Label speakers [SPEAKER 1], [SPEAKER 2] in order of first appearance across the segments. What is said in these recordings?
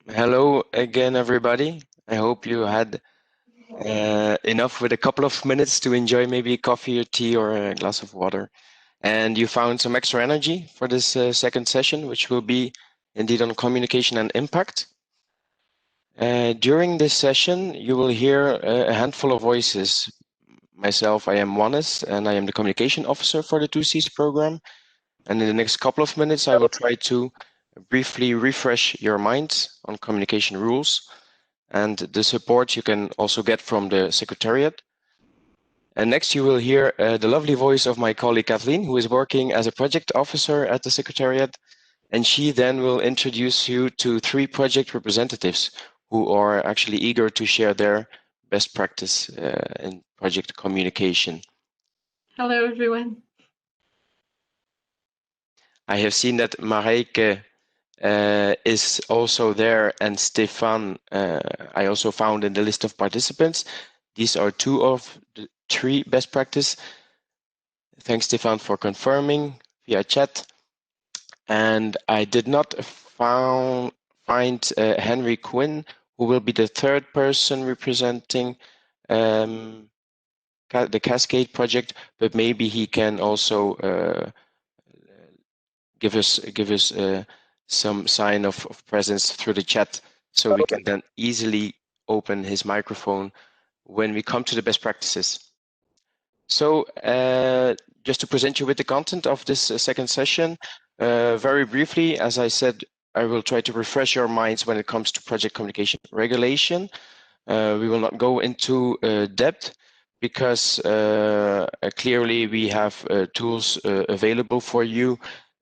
[SPEAKER 1] Hello again, everybody. I hope you had enough with a couple of minutes to enjoy maybe a coffee or tea or a glass of water. And you found some extra energy for this second session, which will be indeed on communication and impact. During this session, you will hear a handful of voices. Myself, I am Wannes, and I am the communication officer for the 2Cs program. And in the next couple of minutes, I will try to briefly refresh your minds on communication rules and the support you can also get from the Secretariat. And next you will hear the lovely voice of my colleague Kathleen, who is working as a project officer at the Secretariat, and she then will introduce you to 3 project representatives who are actually eager to share their best practice in project communication.
[SPEAKER 2] Hello, everyone.
[SPEAKER 1] I have seen that Mareike is also there, and Stefan I also found in the list of participants. These are 2 of the 3 best practice. Thanks, Stefan, for confirming via chat. And I did not find Henry Quinn, who will be the 3rd person representing the Cascade project, but maybe he can also give us some sign of presence through the chat, so we can then easily open his microphone when we come to the best practices. So just to present you with the content of this second session, very briefly, as I said, I will try to refresh your minds when it comes to project communication regulation. We will not go into depth because clearly we have tools available for you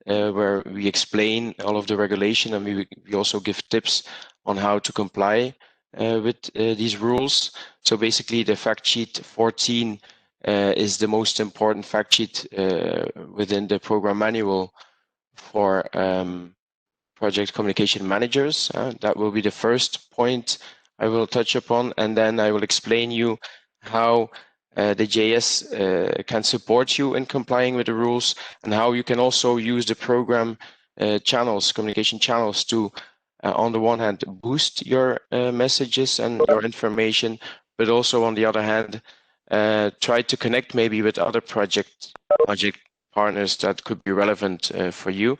[SPEAKER 1] where we explain all of the regulation, and we also give tips on how to comply with these rules. So basically the fact sheet 14 is the most important fact sheet within the program manual for project communication managers. That will be the first point I will touch upon, and then I will explain you how the JS can support you in complying with the rules, and how you can also use the program channels, communication channels, to on the one hand boost your messages and your information, but also on the other hand try to connect maybe with other project partners that could be relevant for you,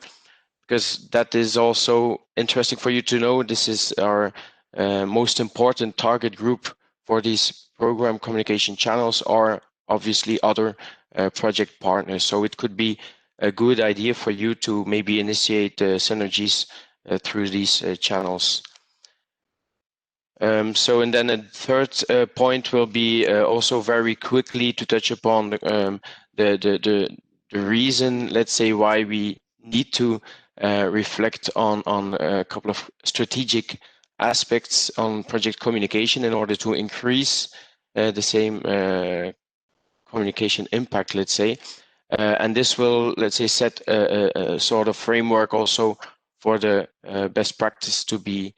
[SPEAKER 1] because that is also interesting for you to know. This is our most important target group for these program communication channels, are obviously other project partners. So it could be a good idea for you to maybe initiate synergies through these channels. And then a third point will be also very quickly to touch upon the reason, let's say, why we need to reflect on a couple of strategic aspects on project communication in order to increase the same communication impact, let's say. And this will, let's say, set a sort of framework also for the best practice to be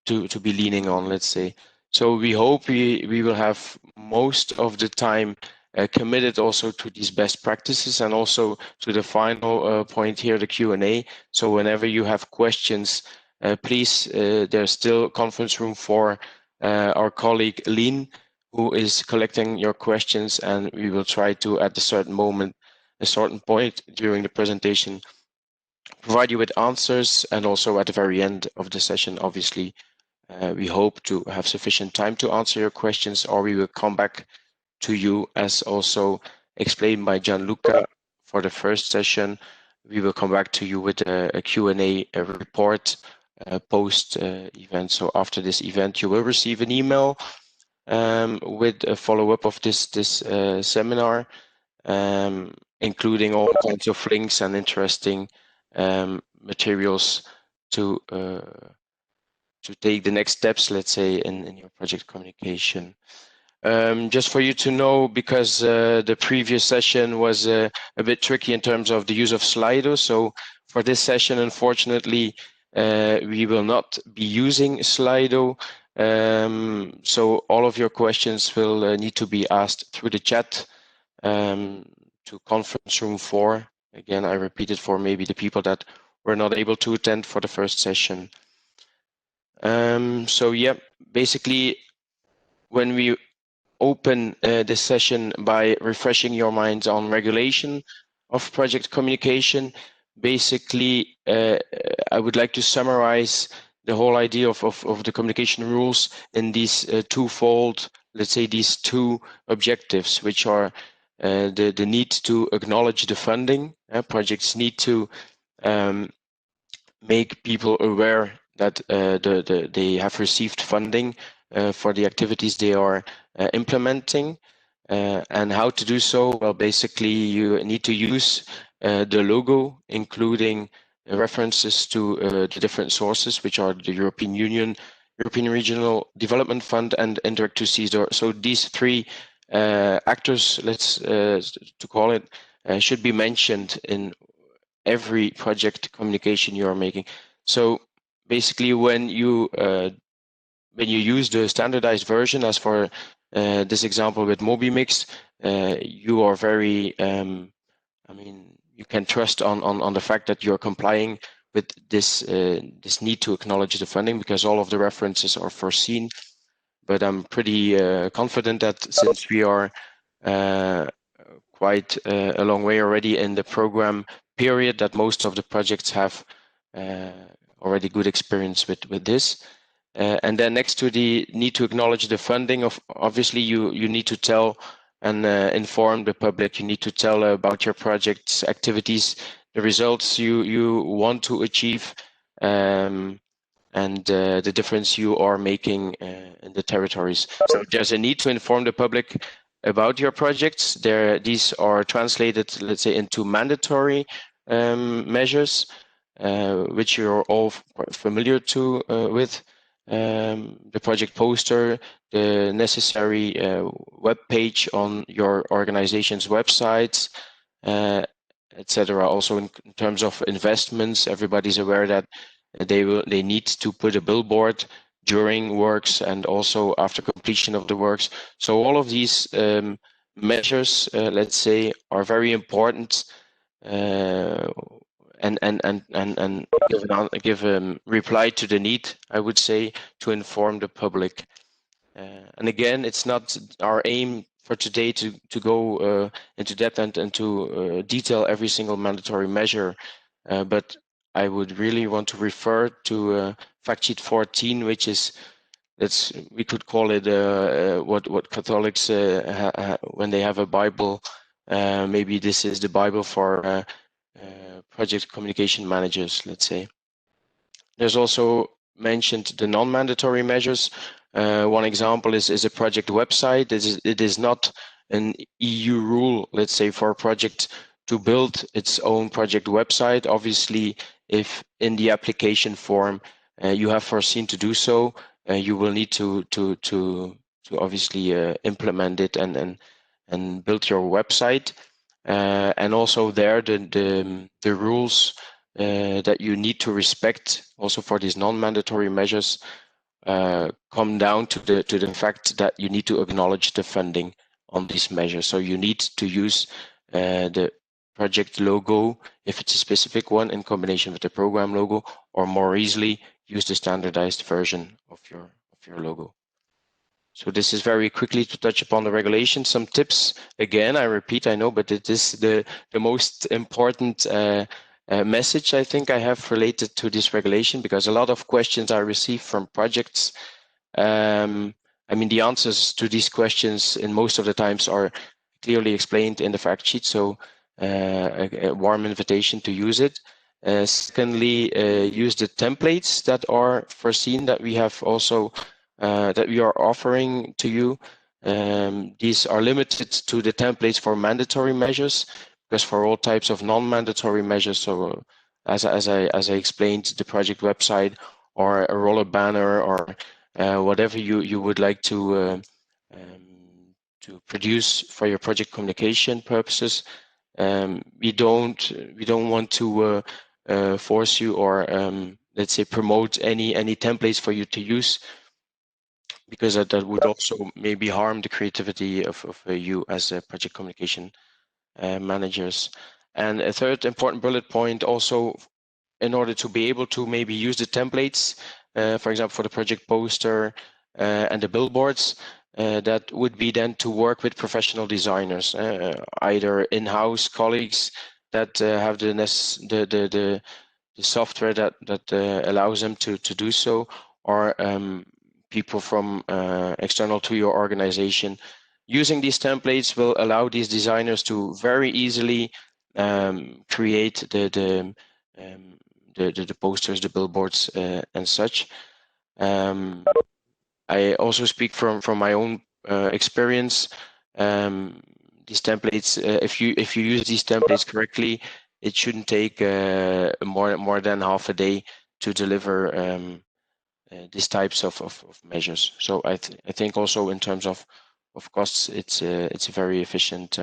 [SPEAKER 1] leaning on, let's say. So we hope we will have most of the time committed also to these best practices, and also to the final point here, the Q&A. So whenever you have questions, please, there's still conference room for our colleague Lien, who is collecting your questions, and we will try to, at a certain point during the presentation, provide you with answers, and also at the very end of the session, obviously, we hope to have sufficient time to answer your questions, or we will come back to you, as also explained by Gianluca for the first session. We will come back to you with a Q&A report post event. So after this event, you will receive an email with a follow-up of this seminar, including all kinds of links and interesting materials to take the next steps, let's say, in your project communication. Just for you to know, because the previous session was a bit tricky in terms of the use of Slido, so for this session, unfortunately, we will not be using Slido. So all of your questions will need to be asked through the chat to conference room 4. Again, I repeat it for maybe the people that were not able to attend for the first session. So yeah, basically when we open this session by refreshing your minds on regulation of project communication, basically I would like to summarize the whole idea of the communication rules in these twofold, let's say these two objectives, which are the need to acknowledge the funding. Projects need to make people aware that they have received funding for the activities they are implementing. And how to do so? Well, basically, you need to use the logo, including references to the different sources, which are the European Union, European Regional Development Fund, and Interreg 2C. So these three actors, let's to call it, should be mentioned in every project communication you are making. So basically, when you use the standardized version, as for this example with MobiMix, you are very, I mean, you can trust on the fact that you're complying with this this need to acknowledge the funding, because all of the references are foreseen. But I'm pretty confident that since we are quite a long way already in the program period, that most of the projects have already good experience with this. And then next to the need to acknowledge the funding, obviously you need to tell and inform the public. You need to tell about your project's activities, the results you want to achieve, and the difference you are making in the territories. So there's a need to inform the public about your projects. These are translated, let's say, into mandatory measures, which you're all familiar with. The project poster, the necessary web page on your organization's websites, etc. Also in terms of investments, everybody's aware that they need to put a billboard during works and also after completion of the works. So all of these measures, let's say, are very important, and give a reply to the need, I would say, to inform the public. And again, it's not our aim for today to go into depth and to detail every single mandatory measure, but I would really want to refer to fact sheet 14, which is, we could call it what Catholics when they have a Bible, maybe this is the Bible for project communication managers, let's say. There's also mentioned the non-mandatory measures. One example is a project website. It is not an EU rule, let's say, for a project to build its own project website. Obviously, if in the application form you have foreseen to do so, you will need to obviously implement it and build your website. And also there, the rules that you need to respect also for these non-mandatory measures come down to the fact that you need to acknowledge the funding on these measures. So you need to use the project logo, if it's a specific one, in combination with the program logo, or more easily use the standardized version of your logo. So this is very quickly to touch upon the regulation. Some tips, again, I repeat, I know, but it is the most important message I think I have related to this regulation, because a lot of questions I receive from projects. I mean, the answers to these questions in most of the times are clearly explained in the fact sheet, so a warm invitation to use it. Secondly, use the templates that are foreseen, that we have also that we are offering to you. These are limited to the templates for mandatory measures, because for all types of non-mandatory measures, so as I explained, the project website or a roller banner or whatever you would like to produce for your project communication purposes, we don't want to force you or let's say promote any templates for you to use, because that would also maybe harm the creativity of you as a project communication managers. And a third important bullet point also, in order to be able to maybe use the templates, for example, for the project poster and the billboards, that would be then to work with professional designers, either in-house colleagues that have the software that allows them to do so, or people from external to your organization. Using these templates will allow these designers to very easily create the posters, the billboards, and such. I also speak from my own experience. These templates, if you use these templates correctly, it shouldn't take more than half a day to deliver these types of measures. So I think also in terms of costs, it's a very efficient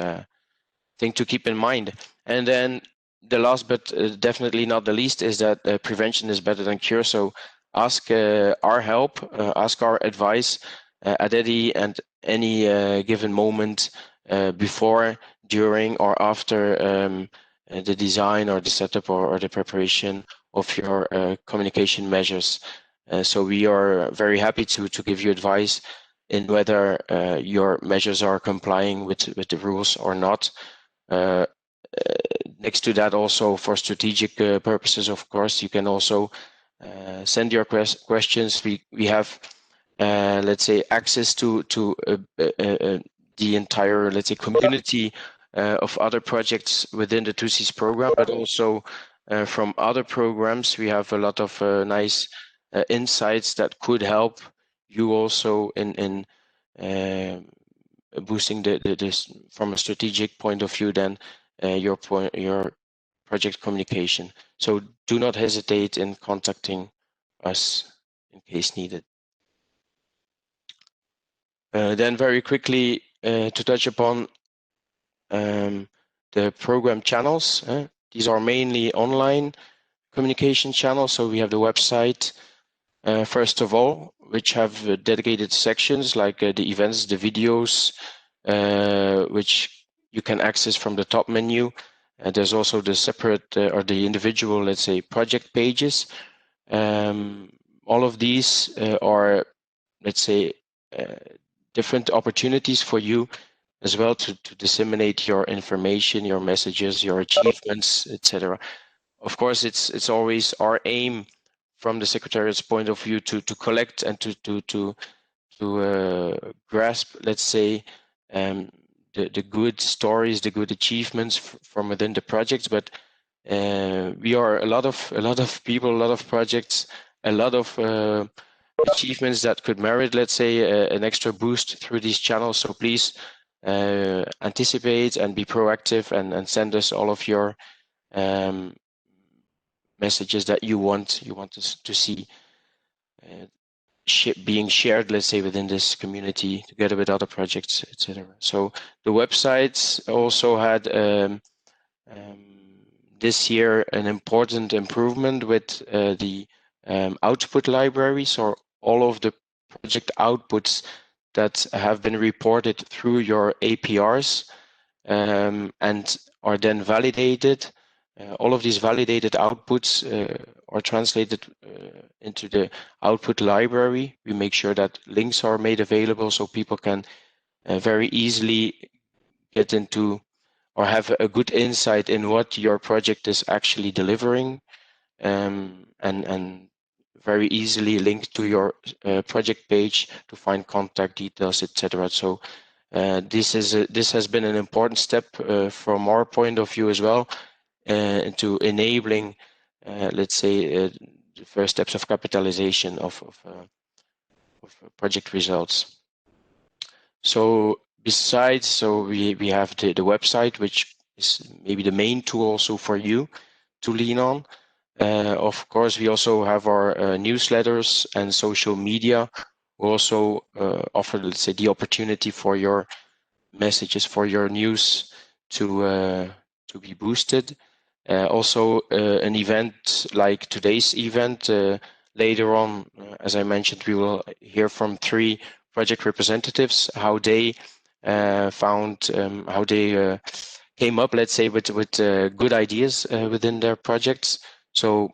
[SPEAKER 1] thing to keep in mind. And then the last but definitely not the least is that prevention is better than cure. So ask our help, ask our advice at any given moment before, during, or after the design or the setup or the preparation of your communication measures. So we are very happy to give you advice in whether your measures are complying with the rules or not. Next to that, also for strategic purposes, of course, you can also send your questions. We have, let's say, access to the entire, let's say, community of other projects within the 2Cs program, but also from other programs. We have a lot of nice insights that could help you also in boosting this from a strategic point of view, then your project communication. So do not hesitate in contacting us in case needed. Then very quickly to touch upon the program channels. These are mainly online communication channels. So we have the website, first of all, which have dedicated sections like the events, the videos, which you can access from the top menu. There's also the separate or the individual, let's say, project pages. All of these are, let's say, different opportunities for you as well to disseminate your information, your messages, your achievements, etc. Of course, it's always our aim from the Secretariat's point of view to collect and to grasp, let's say, the good stories, the good achievements from within the projects. But we are a lot of people, a lot of projects, a lot of achievements that could merit, let's say, an extra boost through these channels. So please anticipate and be proactive and send us all of your messages that you want us to see being shared, let's say, within this community together with other projects, etc. So the websites also had this year an important improvement with the output library. So all of the project outputs that have been reported through your APRs and are then validated. All of these validated outputs are translated into the output library. We make sure that links are made available so people can very easily get into or have a good insight in what your project is actually delivering, and very easily link to your project page to find contact details, etc. So this has been an important step from our point of view as well, into enabling, let's say, the first steps of capitalization of project results. So besides, so we have the website, which is maybe the main tool also for you to lean on. Of course, we also have our newsletters and social media. We also offer, let's say, the opportunity for your messages, for your news to be boosted. Also, an event like today's event, later on, as I mentioned, we will hear from 3 project representatives how they found, how they came up, let's say, with good ideas within their projects. So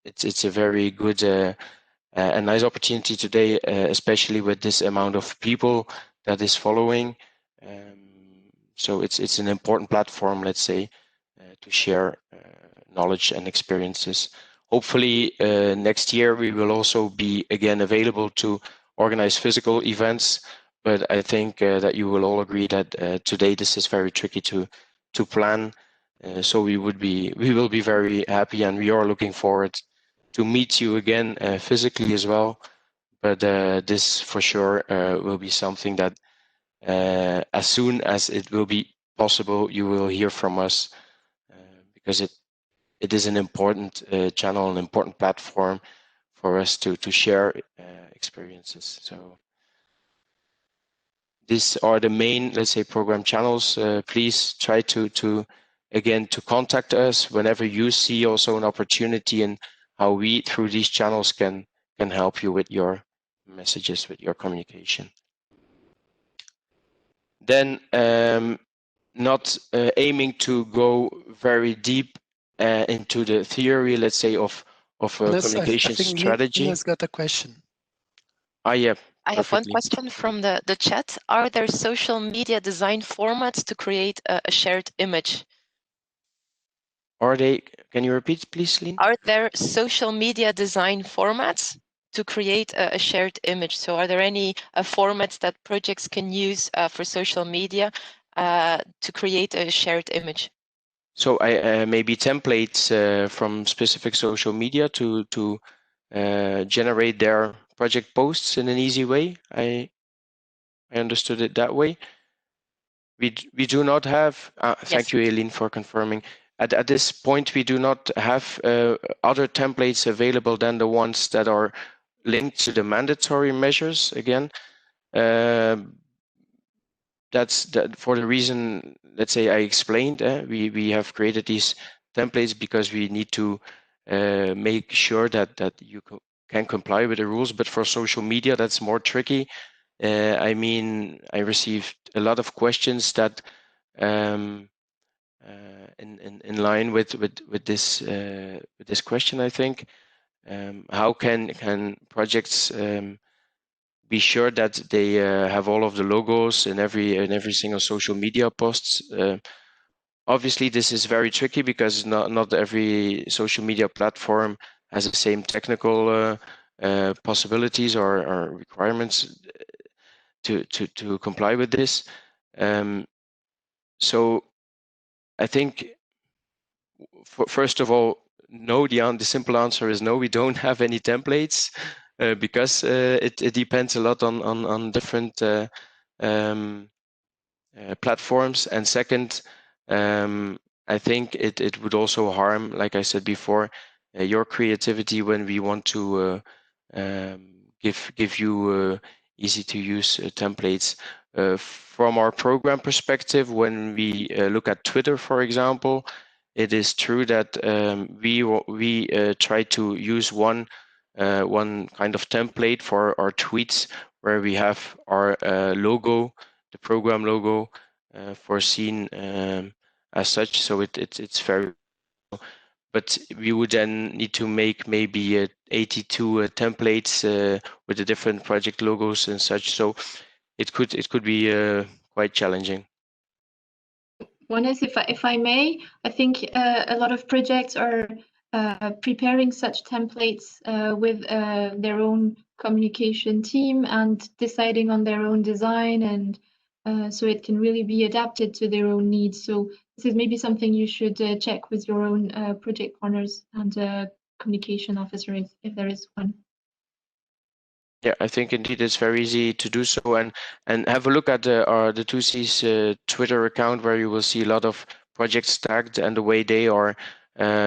[SPEAKER 1] it's a very good a nice opportunity today, especially with this amount of people that is following. So it's an important platform, let's say, to share knowledge and experiences. Hopefully next year we will also be again available to organize physical events, but I think that you will all agree that today this is very tricky to plan. So we will be very happy, and we are looking forward to meet you again physically as well. But this for sure will be something that as soon as it will be possible, you will hear from us, because it is an important channel, an important platform for us to share experiences. So these are the main, let's say, program channels. Please try to again to contact us whenever you see also an opportunity, and how we through these channels can help you with your messages, with your communication. Then not aiming to go very deep into the theory, let's say, of communication
[SPEAKER 3] I think
[SPEAKER 1] strategy.
[SPEAKER 3] Lina's got a question.
[SPEAKER 1] Yeah,
[SPEAKER 4] I have one question from the chat. Are there social media design formats to create a shared image?
[SPEAKER 1] Are they? Can you repeat, please, Lynn?
[SPEAKER 4] Are there social media design formats to create a shared image? So are there any formats that projects can use for social media to create a shared image?
[SPEAKER 1] So I maybe templates from specific social media to generate their project posts in an easy way. I understood it that way. We do not have. Thank you, Eileen, for confirming. At this point, we do not have other templates available than the ones that are linked to the mandatory measures. Again, that's for the reason, let's say, I explained. We have created these templates because we need to make sure that you can comply with the rules. But for social media, that's more tricky. I mean, I received a lot of questions that in line with this question, I think. How can projects be sure that they have all of the logos in every single social media posts? Obviously, this is very tricky because not every social media platform has the same technical possibilities or requirements to comply with this. So I think, first of all, no. The simple answer is no. We don't have any templates because it depends a lot on different platforms. And second, I think it would also harm, like I said before, your creativity when we want to give you easy to use templates. From our program perspective, when we look at Twitter, for example, it is true that we try to use one kind of template for our tweets, where we have our logo, the program logo, foreseen as such. So it's very, but we would then need to make maybe 82 templates with the different project logos and such. So it could be quite challenging.
[SPEAKER 2] One is, if I may, I think a lot of projects are preparing such templates with their own communication team and deciding on their own design, and so it can really be adapted to their own needs. So this is maybe something you should check with your own project partners and communication officer if there is one.
[SPEAKER 1] Yeah, I think indeed it's very easy to do so, and have a look at the 2C's Twitter account, where you will see a lot of projects tagged and the way they are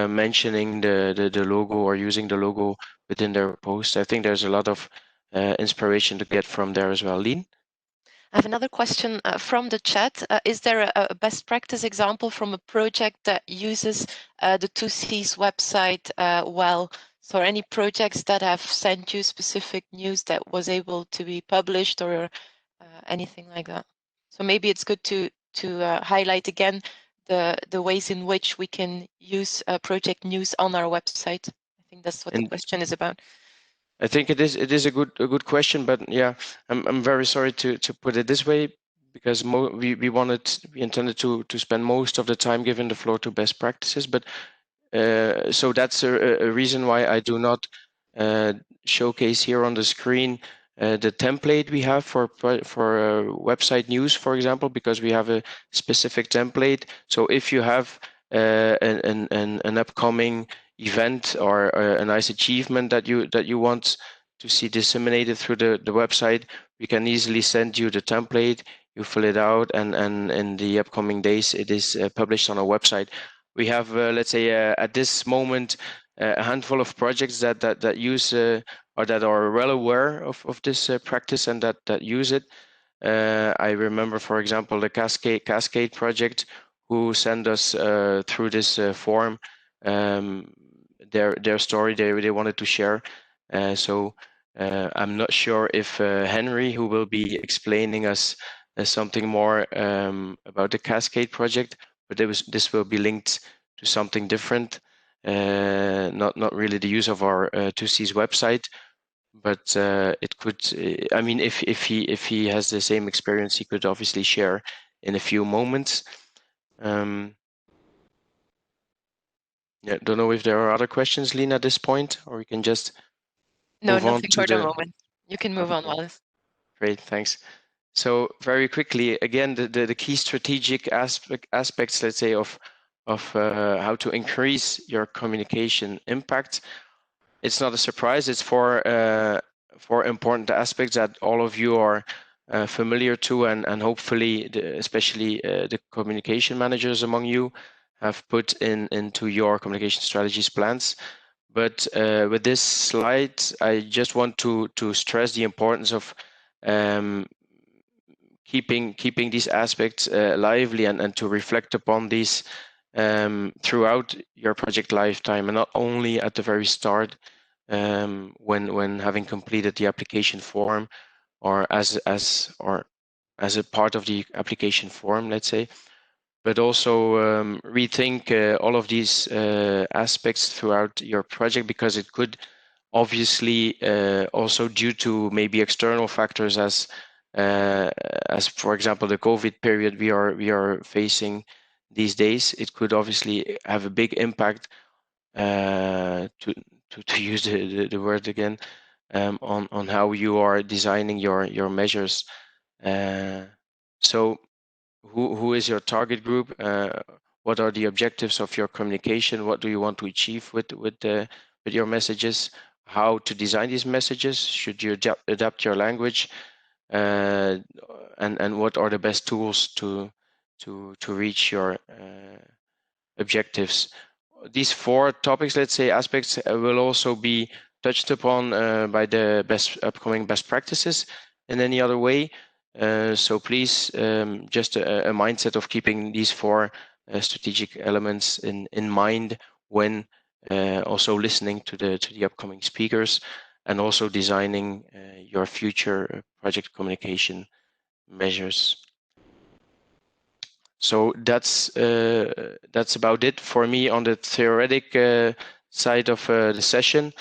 [SPEAKER 1] mentioning the logo or using the logo within their posts. I think there's a lot of inspiration to get from there as well. Lien?
[SPEAKER 4] I have another question from the chat. Is there a best practice example from a project that uses the 2C's website well? So any projects that have sent you specific news that was able to be published or anything like that? So maybe it's good to highlight again the ways in which we can use project news on our website. I think that's what the question is about.
[SPEAKER 1] I think it is a good question, but yeah, I'm very sorry to put it this way, because we intended to spend most of the time giving the floor to best practices, but so that's a reason why I do not showcase here on the screen the template we have for website news, for example, because we have a specific template. So if you have an upcoming event or a nice achievement that you want to see disseminated through the website, we can easily send you the template. You fill it out, and in the upcoming days, it is published on our website. We have, let's say, at this moment, a handful of projects that use or that are well aware of this practice and that use it. I remember, for example, the Cascade project, who sent us through this form their story they wanted to share. So I'm not sure if Henry, who will be explaining us something more about the Cascade project, but this will be linked to something different, not really the use of our 2C's website, but it could. I mean, if he has the same experience, he could obviously share in a few moments. Yeah, don't know if there are other questions, Lena, at this point, or we can just move on to
[SPEAKER 4] the moment. You can move on, Wallace.
[SPEAKER 1] Great, thanks. So very quickly, again, the key strategic aspects, let's say, of how to increase your communication impact. It's not a surprise. It's four important aspects that all of you are familiar to, and hopefully, especially the communication managers among you, have put into your communication strategies plans. But with this slide, I just want to stress the importance of keeping these aspects lively and to reflect upon these throughout your project lifetime, and not only at the very start when having completed the application form, or as a part of the application form, let's say, but also rethink all of these aspects throughout your project, because it could obviously also, due to maybe external factors, as for example the COVID period we are facing these days, it could obviously have a big impact to use the word again on how you are designing your measures. So who is your target group? What are the objectives of your communication? What do you want to achieve with your messages? How to design these messages? Should you adapt your language? And what are the best tools to reach your objectives? These four topics, let's say, aspects, will also be touched upon by the upcoming best practices in any other way. So please, just a mindset of keeping these four strategic elements in mind when also listening to the upcoming speakers, and also designing your future project communication measures. So that's about it for me on the theoretic side of the session.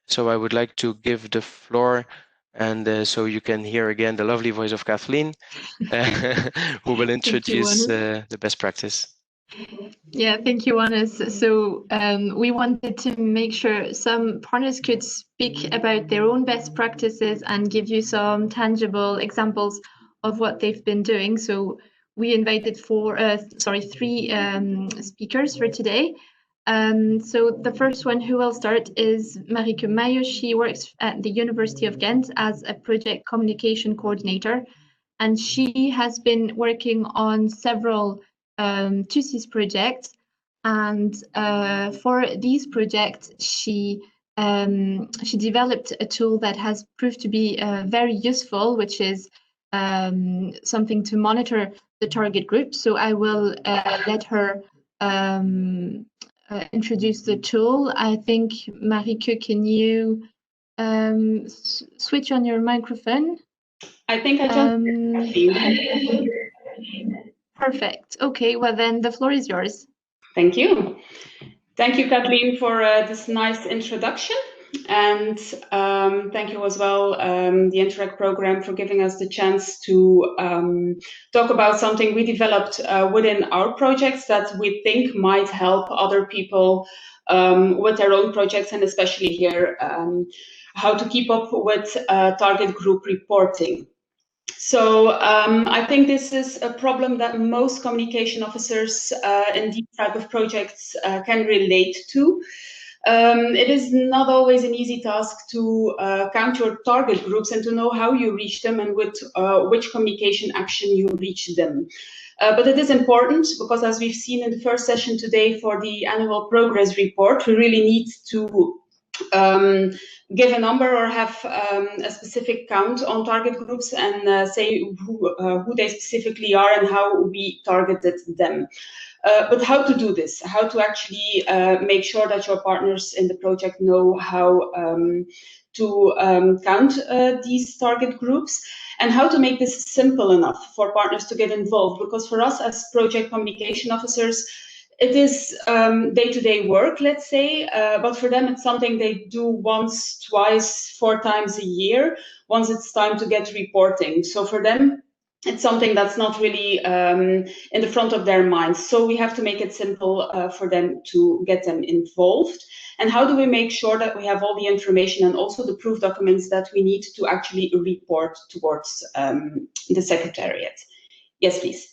[SPEAKER 1] So I would like to give the floor, and so you can hear again the lovely voice of Kathleen, who will introduce the best practice.
[SPEAKER 2] Yeah, thank you, Wannes. So we wanted to make sure some partners could speak about their own best practices and give you some tangible examples of what they've been doing. So we invited three speakers for today. So the first one who will start is Marieke Meijer. She works at the University of Ghent as a project communication coordinator, and she has been working on several 2C's projects. And for these projects, she developed a tool that has proved to be very useful, which is something to monitor the target group. So I will let her introduce the tool. I think, Marieke, can you switch on your microphone?
[SPEAKER 3] I think I just
[SPEAKER 2] Perfect. Okay, well then the floor is yours.
[SPEAKER 3] Thank you. Thank you, Kathleen, for this nice introduction. And thank you as well, the Interreg program, for giving us the chance to talk about something we developed within our projects that we think might help other people with their own projects, and especially here, how to keep up with target group reporting. So I think this is a problem that most communication officers in these type of projects can relate to. It is not always an easy task to count your target groups and to know how you reach them and with which communication action you reach them. But it is important because, as we've seen in the first session today for the annual progress report, we really need to give a number or have a specific count on target groups and say who they specifically are and how we targeted them. But how to do this, how to actually make sure that your partners in the project know how to count these target groups, and how to make this simple enough for partners to get involved. Because for us as project communication officers, it is day-to-day work, let's say, but for them it's something they do once, twice, 4 times a year, once it's time to get reporting. So for them, it's something that's not really in the front of their minds. So we have to make it simple for them to get them involved. And how do we make sure that we have all the information and also the proof documents that we need to actually report towards the Secretariat? Yes, please.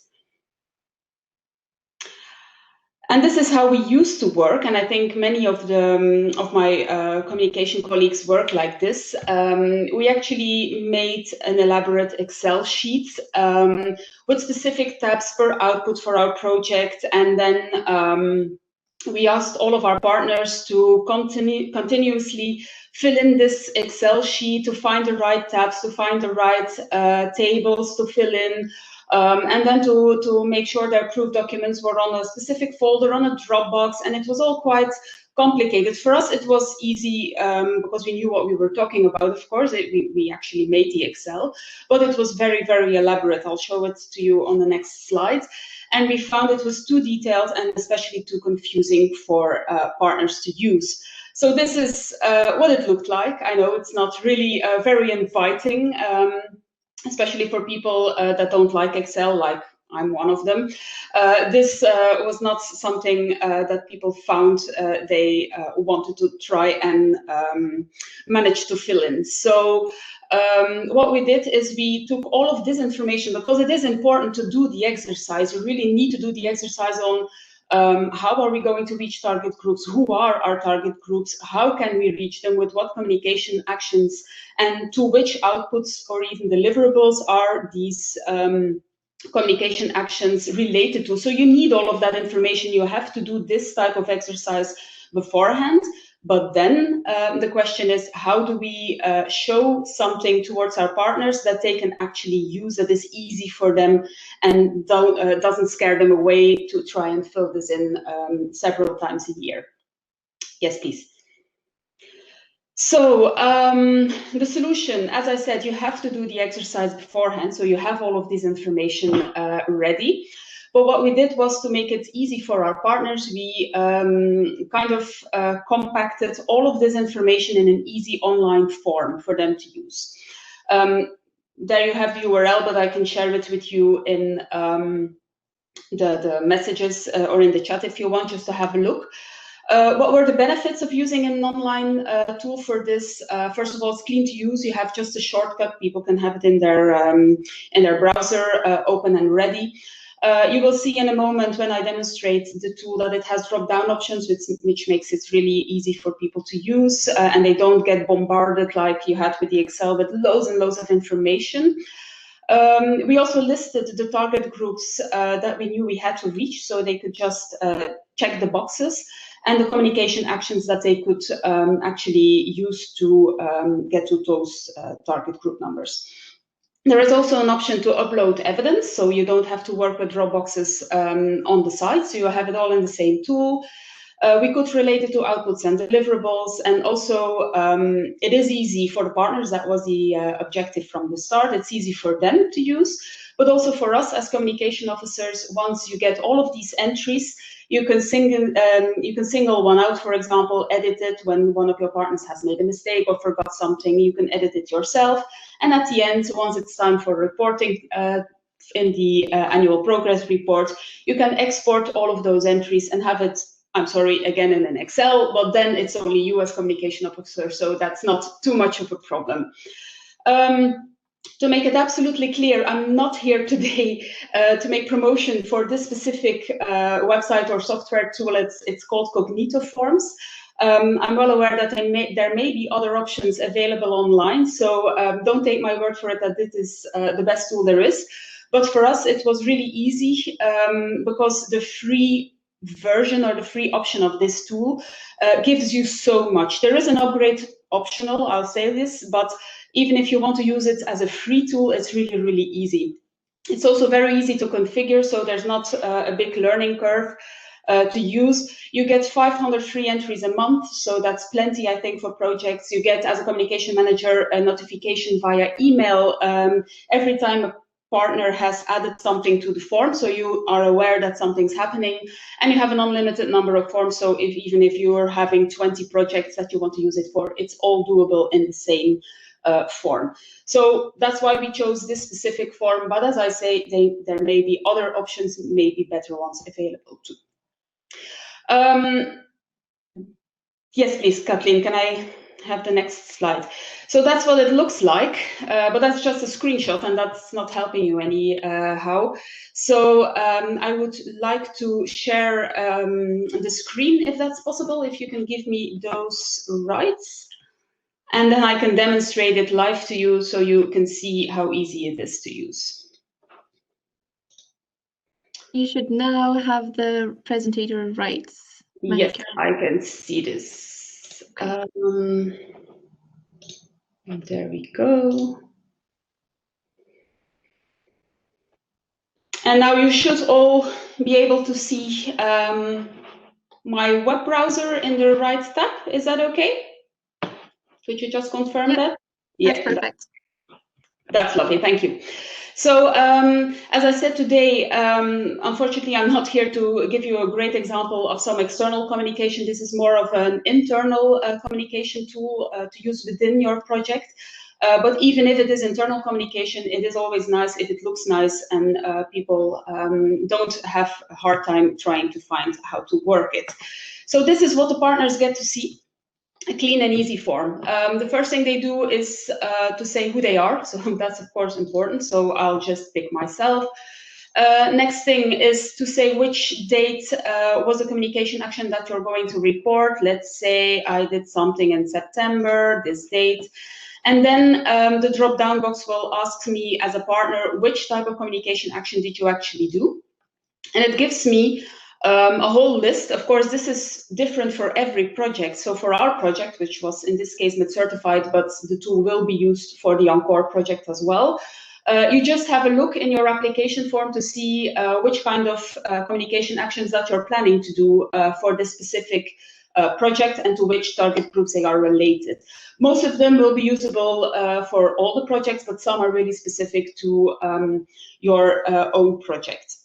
[SPEAKER 3] And this is how we used to work, and I think many of my communication colleagues work like this. We actually made an elaborate Excel sheet with specific tabs per output for our project, and then we asked all of our partners to continuously fill in this Excel sheet to find the right tabs, to find the right tables to fill in. And then to make sure their proof documents were on a specific folder, on a Dropbox, and it was all quite complicated. For us, it was easy because we knew what we were talking about, of course. We actually made the Excel, but it was very, very elaborate. I'll show it to you on the next slide. And we found it was too detailed and especially too confusing for partners to use. So this is what it looked like. I know it's not really very inviting, especially for people that don't like Excel, like I'm one of them. This was not something that people found they wanted to try and manage to fill in. So what we did is we took all of this information, because it is important to do the exercise. You really need to do the exercise on how are we going to reach target groups? Who are our target groups? How can we reach them? With what communication actions? And to which outputs or even deliverables are these communication actions related to? So you need all of that information. You have to do this type of exercise beforehand. But then the question is, how do we show something towards our partners that they can actually use, that is easy for them and doesn't scare them away to try and fill this in several times a year? Yes, please. So the solution, as I said, you have to do the exercise beforehand, so you have all of this information ready. But what we did was to make it easy for our partners. We kind of compacted all of this information in an easy online form for them to use. There you have the URL, but I can share it with you in the messages or in the chat if you want, just to have a look. What were the benefits of using an online tool for this? First of all, it's clean to use. You have just a shortcut. People can have it in their browser, open and ready. You will see in a moment when I demonstrate the tool that it has drop-down options, which makes it really easy for people to use, and they don't get bombarded like you had with the Excel with loads and loads of information. We also listed the target groups that we knew we had to reach, so they could just check the boxes, and the communication actions that they could actually use to get to those target group numbers. There is also an option to upload evidence, so you don't have to work with Dropboxes on the side, so you have it all in the same tool. We could relate it to outputs and deliverables, and also it is easy for the partners. That was the objective from the start. It's easy for them to use, but also for us as communication officers. Once you get all of these entries, You can single one out, for example, edit it when one of your partners has made a mistake or forgot something. You can edit it yourself. And at the end, once it's time for reporting in the annual progress report, you can export all of those entries and have it, I'm sorry, again in an Excel, but then it's only you as communication officer, so that's not too much of a problem. To make it absolutely clear, I'm not here today to make promotion for this specific website or software tool. It's called Cognito Forms. I'm well aware that there may be other options available online, so don't take my word for it that this is the best tool there is. But for us, it was really easy because the free version or the free option of this tool gives you so much. There is an upgrade optional, I'll say this, but even if you want to use it as a free tool, it's really, really easy. It's also very easy to configure, so there's not a big learning curve to use. You get 500 free entries a month, so that's plenty, I think, for projects. You get, as a communication manager, a notification via email every time a partner has added something to the form, so you are aware that something's happening, and you have an unlimited number of forms, so even if you are having 20 projects that you want to use it for, it's all doable in the same form. So that's why we chose this specific form, but as I say, there may be other options, maybe better ones available too. Yes, please, Kathleen, can I have the next slide? So that's what it looks like, but that's just a screenshot and that's not helping you anyhow. So I would like to share the screen, if that's possible, if you can give me those rights. And then I can demonstrate it live to you so you can see how easy it is to use.
[SPEAKER 2] You should now have the presenter rights.
[SPEAKER 3] Yes, I can see this.
[SPEAKER 2] Okay.
[SPEAKER 3] There we go. And now you should all be able to see my web browser in the right tab. Is that okay? Could you just confirm that?
[SPEAKER 2] That's perfect.
[SPEAKER 3] That's lovely, thank you. So as I said today, unfortunately, I'm not here to give you a great example of some external communication. This is more of an internal communication tool to use within your project. But even if it is internal communication, it is always nice if it looks nice and people don't have a hard time trying to find how to work it. So this is what the partners get to see. A clean and easy form. The first thing they do is to say who they are, so that's of course important, so I'll just pick myself. Next thing is to say which date was the communication action that you're going to report. Let's say I did something in September, this date. And then the drop-down box will ask me as a partner, which type of communication action did you actually do? And it gives me a whole list. Of course, this is different for every project. So for our project, which was in this case MED certified, but the tool will be used for the Encore project as well. You just have a look in your application form to see which kind of communication actions that you're planning to do for this specific project and to which target groups they are related. Most of them will be usable for all the projects, but some are really specific to your own project.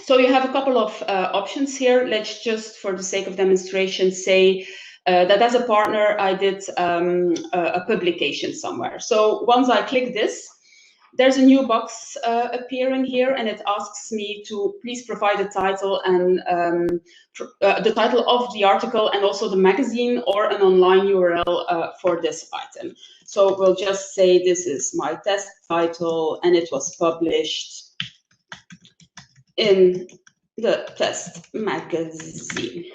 [SPEAKER 3] So you have a couple of options here. Let's just, for the sake of demonstration, say that as a partner, I did a publication somewhere. So once I click this, there's a new box appearing here, and it asks me to please provide a title and the title of the article and also the magazine or an online URL for this item. So we'll just say this is my test title and it was published in the test magazine.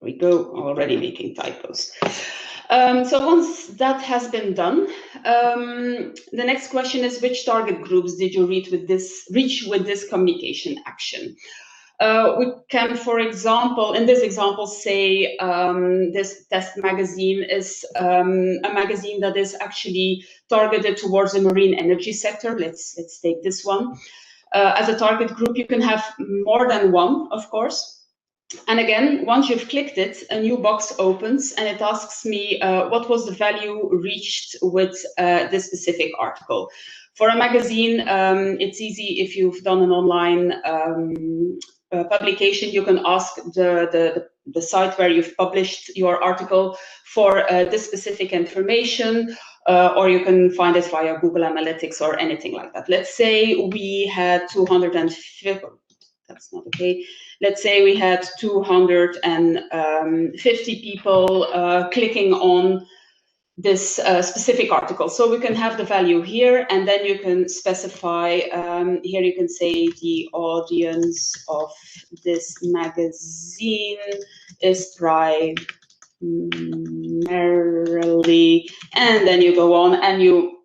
[SPEAKER 3] We go, already making typos. So once that has been done, the next question is which target groups did you reach with this communication action? We can, for example, in this example, say this test magazine is a magazine that is actually targeted towards the marine energy sector. Let's take this one. As a target group, you can have more than one, of course. And again, once you've clicked it, a new box opens and it asks me what was the value reached with this specific article. For a magazine, it's easy if you've done an online publication, you can ask the site where you've published your article for this specific information, or you can find it via Google Analytics or anything like that. Let's say we had 250, that's not okay. Let's say we had 250 people clicking on this specific article. So we can have the value here, and then you can specify, here you can say the audience of this magazine is primarily, and then you go on and you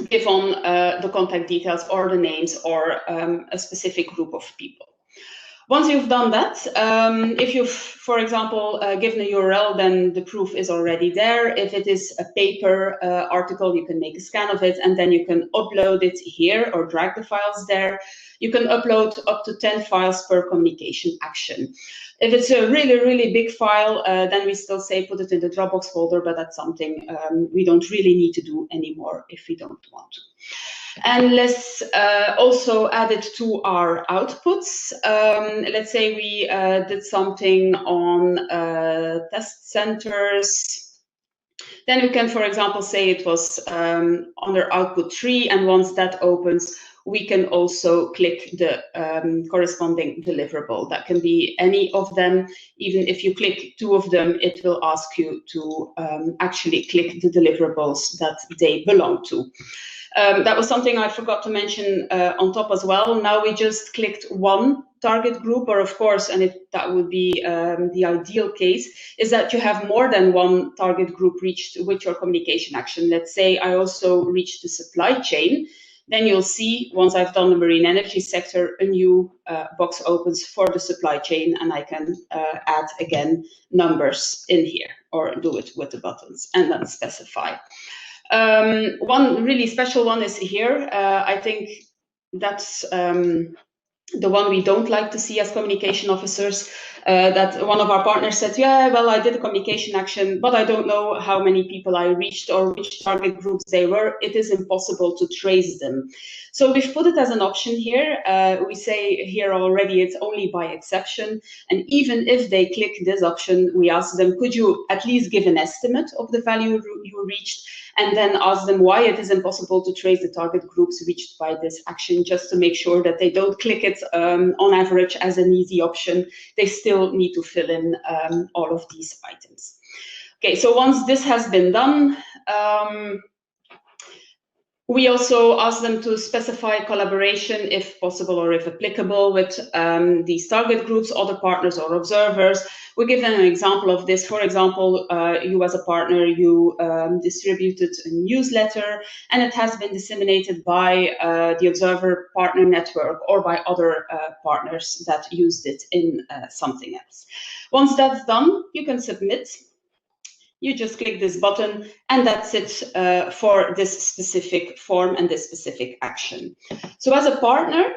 [SPEAKER 3] give on the contact details or the names or a specific group of people. Once you've done that, if you've, for example, given a URL, then the proof is already there. If it is a paper article, you can make a scan of it, and then you can upload it here or drag the files there. You can upload up to 10 files per communication action. If it's a really, really big file, then we still say put it in the Dropbox folder, but that's something we don't really need to do anymore if we don't want to. And let's also add it to our outputs. Let's say we did something on test centers. Then we can, for example, say it was under output 3, and once that opens, we can also click the corresponding deliverable. That can be any of them. Even if you click 2 of them, it will ask you to actually click the deliverables that they belong to. That was something I forgot to mention on top as well. Now we just clicked one target group, or of course, and that would be the ideal case, is that you have more than one target group reached with your communication action. Let's say I also reached the supply chain. Then you'll see, once I've done the marine energy sector, a new box opens for the supply chain, and I can add again numbers in here, or do it with the buttons and then specify. One really special one is here. I think that's the one we don't like to see as communication officers, that one of our partners said, yeah, well, I did a communication action, but I don't know how many people I reached or which target groups they were. It is impossible to trace them. So we've put it as an option here. We say here already it's only by exception. And even if they click this option, we ask them, could you at least give an estimate of the value you reached? And then ask them why it is impossible to trace the target groups reached by this action, just to make sure that they don't click it on average as an easy option. They still need to fill in all of these items. Okay, so once this has been done, we also ask them to specify collaboration, if possible or if applicable, with these target groups, other partners or observers. We give them an example of this. For example, you as a partner, you distributed a newsletter, and it has been disseminated by the observer partner network or by other partners that used it in something else. Once that's done, you can submit. You just click this button, and that's it for this specific form and this specific action. So as a partner,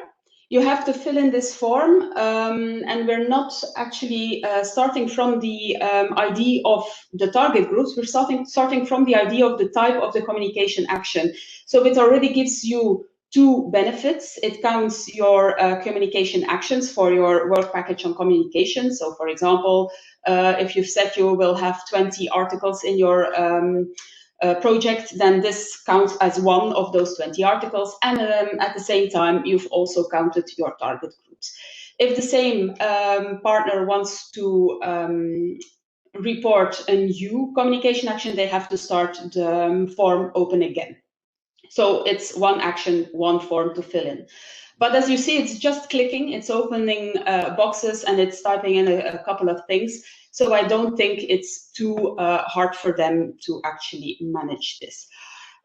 [SPEAKER 3] you have to fill in this form, and we're not actually starting from the ID of the target groups. We're starting from the ID of the type of the communication action. So it already gives you 2 benefits. It counts your communication actions for your work package on communication. So for example, if you've said you will have 20 articles in your project, then this counts as one of those 20 articles. And at the same time, you've also counted your target groups. If the same partner wants to report a new communication action, they have to start the form open again. So it's one action, one form to fill in. But as you see, it's just clicking, it's opening boxes, and it's typing in a couple of things. So I don't think it's too hard for them to actually manage this.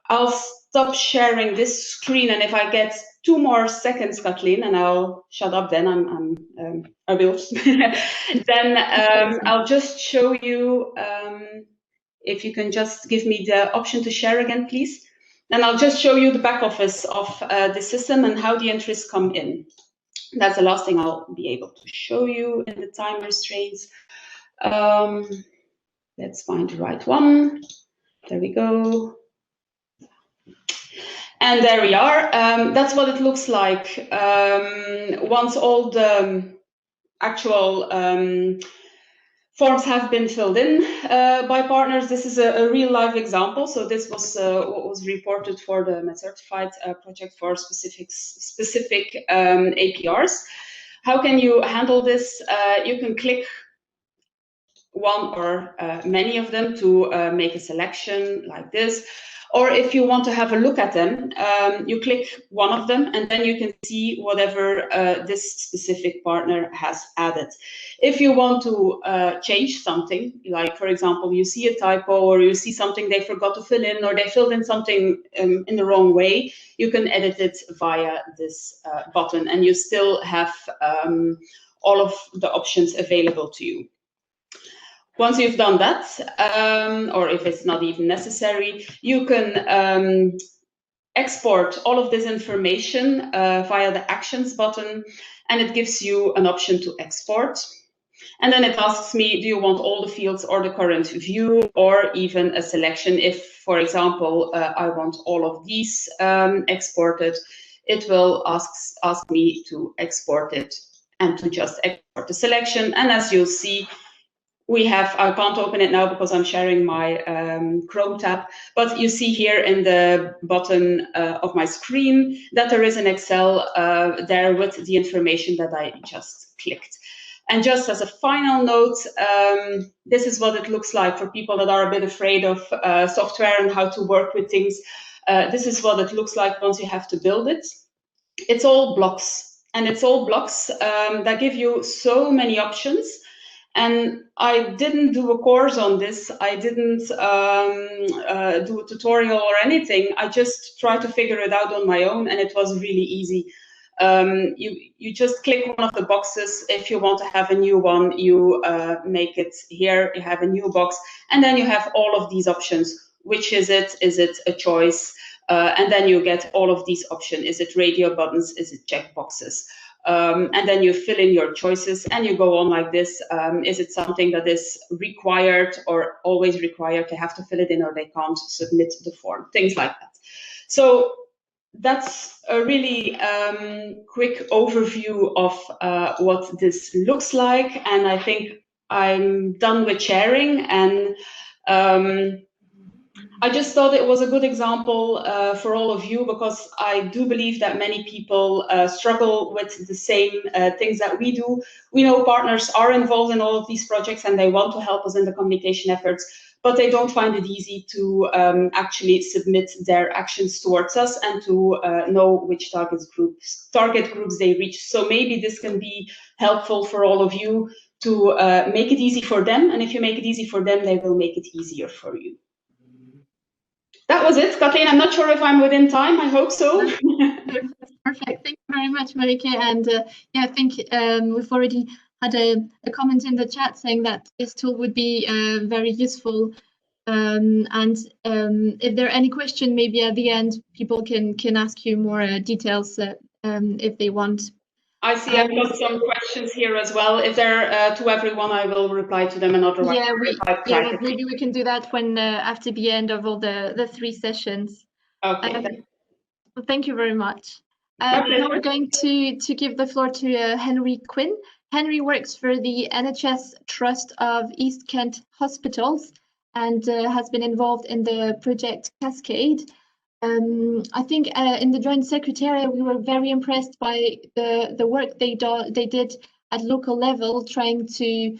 [SPEAKER 3] I'll stop sharing this screen, and if I get 2 more seconds, Kathleen, and I'll shut up then, I will. Then I'll just show you, if you can just give me the option to share again, please. And I'll just show you the back office of the system and how the entries come in. That's the last thing I'll be able to show you in the time restraints. Let's find the right one. There we go. And there we are. That's what it looks like once all the actual forms have been filled in by partners. This is a real life example. So this was what was reported for the Met Certified project for specific APRs. How can you handle this? You can click one or many of them to make a selection like this. Or if you want to have a look at them, you click one of them and then you can see whatever this specific partner has added. If you want to change something, like for example, you see a typo or you see something they forgot to fill in or they filled in something in the wrong way, you can edit it via this button and you still have all of the options available to you. Once you've done that, or if it's not even necessary, you can export all of this information via the Actions button, and it gives you an option to export. And then it asks me, do you want all the fields or the current view, or even a selection? If, for example, I want all of these exported, it will ask me to export it and to just export the selection. And as you'll see, we have, I can't open it now because I'm sharing my Chrome tab, but you see here in the bottom of my screen that there is an Excel there with the information that I just clicked. And just as a final note, this is what it looks like for people that are a bit afraid of software and how to work with things. This is what it looks like once you have to build it. It's all blocks, and it's all blocks that give you so many options. And I didn't do a course on this. I didn't do a tutorial or anything. I just tried to figure it out on my own, and it was really easy. You just click one of the boxes. If you want to have a new one, you make it here. You have a new box, and then you have all of these options. Which is it? Is it a choice? And then you get all of these options. Is it radio buttons? Is it checkboxes? And then you fill in your choices and you go on like this. Is it something that is required or always required to have to fill it in, or they can't submit the form? Things like that. So that's a really quick overview of what this looks like. And I think I'm done with sharing. And I just thought it was a good example for all of you, because I do believe that many people struggle with the same things that we do. We know partners are involved in all of these projects and they want to help us in the communication efforts, but they don't find it easy to actually submit their actions towards us and to know which target groups they reach. So maybe this can be helpful for all of you to make it easy for them. And if you make it easy for them, they will make it easier for you. That was it, Kathleen. I'm not sure if I'm within time. I hope so.
[SPEAKER 2] Perfect. Thank you very much, Marieke. And yeah, I think we've already had a comment in the chat saying that this tool would be very useful. If there are any question, maybe at the end, people can ask you more details if they want.
[SPEAKER 3] I see I've got some questions here as well. If they're to everyone, I will reply to them, and otherwise,
[SPEAKER 2] yeah, maybe we can do that when after the end of all the 3 sessions.
[SPEAKER 3] Okay.
[SPEAKER 2] Well, thank you very much. Now we're going to give the floor to Henry Quinn. Henry works for the NHS Trust of East Kent Hospitals and has been involved in the project Cascade. I think in the Joint Secretariat, we were very impressed by the work they did at local level, trying to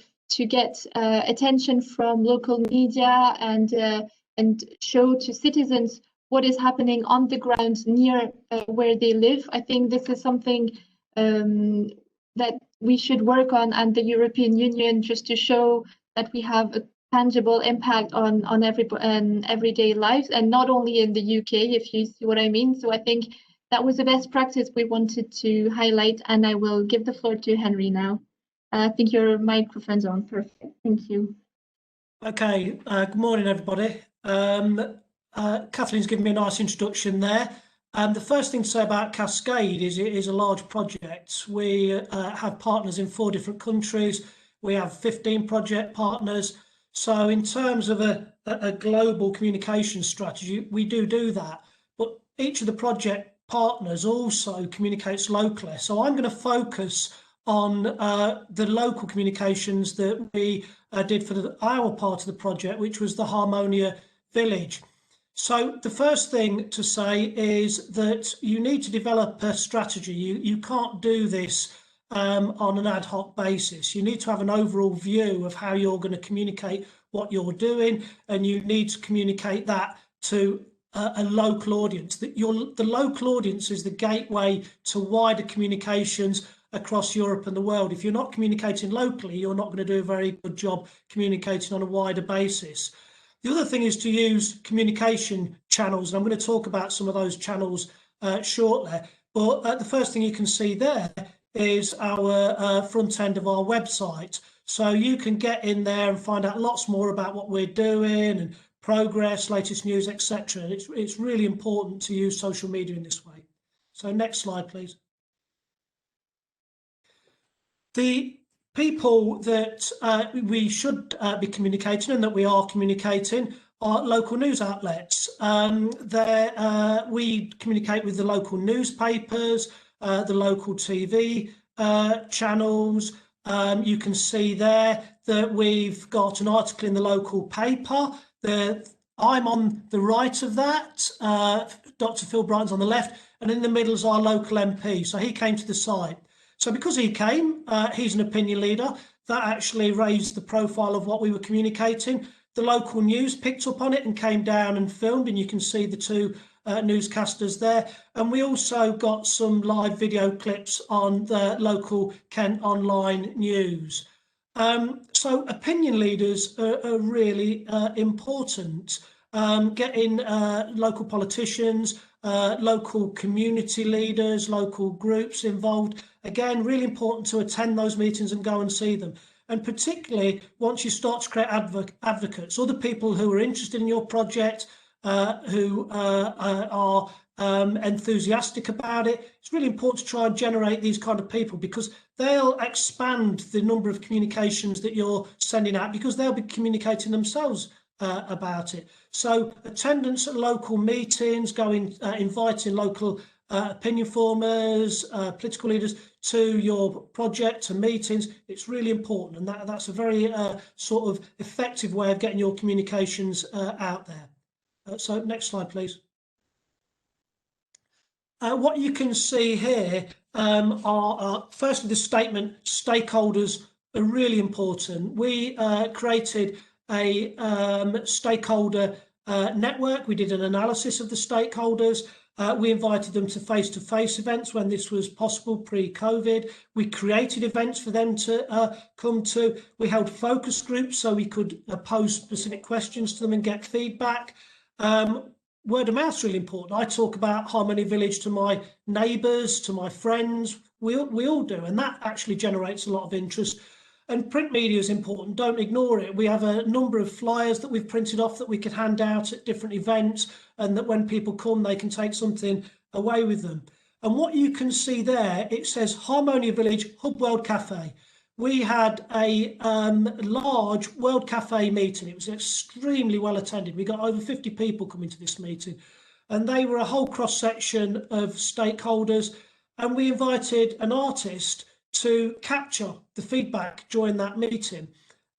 [SPEAKER 2] get attention from local media and show to citizens what is happening on the ground near where they live. I think this is something that we should work on, and the European Union, just to show that we have a tangible impact on everyday lives, and not only in the UK, if you see what I mean. So I think that was the best practice we wanted to highlight, and I will give the floor to Henry now. I think your microphone's on. Perfect. Thank you.
[SPEAKER 5] Okay. Good morning, everybody. Kathleen's given me a nice introduction there. The first thing to say about Cascade is it is a large project. We have partners in 4 different countries. We have 15 project partners. So in terms of a global communication strategy, we do that. But each of the project partners also communicates locally. So I'm going to focus on the local communications that we did for our part of the project, which was the Harmonia Village. So the first thing to say is that you need to develop a strategy. You can't do this on an ad hoc basis. You need to have an overall view of how you're going to communicate what you're doing, and you need to communicate that to a local audience. The local audience is the gateway to wider communications across Europe and the world. If you're not communicating locally, you're not going to do a very good job communicating on a wider basis. The other thing is to use communication channels, and I'm going to talk about some of those channels shortly. But the first thing you can see there is our front end of our website. So you can get in there and find out lots more about what we're doing and progress, latest news, etc. It's really important to use social media in this way. So next slide, please. The people that we should be communicating and that we are communicating are local news outlets. We communicate with the local newspapers, the local TV channels. You can see there that we've got an article in the local paper. I'm on the right of that. Dr. Phil Brighton's on the left, and in the middle is our local MP. So he came to the site. So because he came, he's an opinion leader. That actually raised the profile of what we were communicating. The local news picked up on it and came down and filmed, and you can see the two newscasters there. And we also got some live video clips on the local Kent Online News. So opinion leaders are really important. Getting local politicians, local community leaders, local groups involved. Again, really important to attend those meetings and go and see them. And particularly once you start to create advocates, other people who are interested in your project, who are enthusiastic about it. It's really important to try and generate these kind of people, because they'll expand the number of communications that you're sending out, because they'll be communicating themselves about it. So attendance at local meetings, inviting local opinion formers, political leaders to your project, to meetings, it's really important, and that's a very sort of effective way of getting your communications out there. So next slide, please. What you can see here are firstly the statement, stakeholders are really important. We created a stakeholder network. We did an analysis of the stakeholders. We invited them to face-to-face events when this was possible pre-COVID. We created events for them to come to. We held focus groups so we could pose specific questions to them and get feedback. Word of mouth is really important. I talk about Harmonia Village to my neighbours, to my friends. We all do, and that actually generates a lot of interest. And print media is important. Don't ignore it. We have a number of flyers that we've printed off that we could hand out at different events, and that when people come, they can take something away with them. And what you can see there, it says Harmonia Village Hub World Cafe. We had a large World Cafe meeting. It was extremely well attended. We got over 50 people coming to this meeting, and they were a whole cross section of stakeholders. And we invited an artist to capture the feedback during that meeting.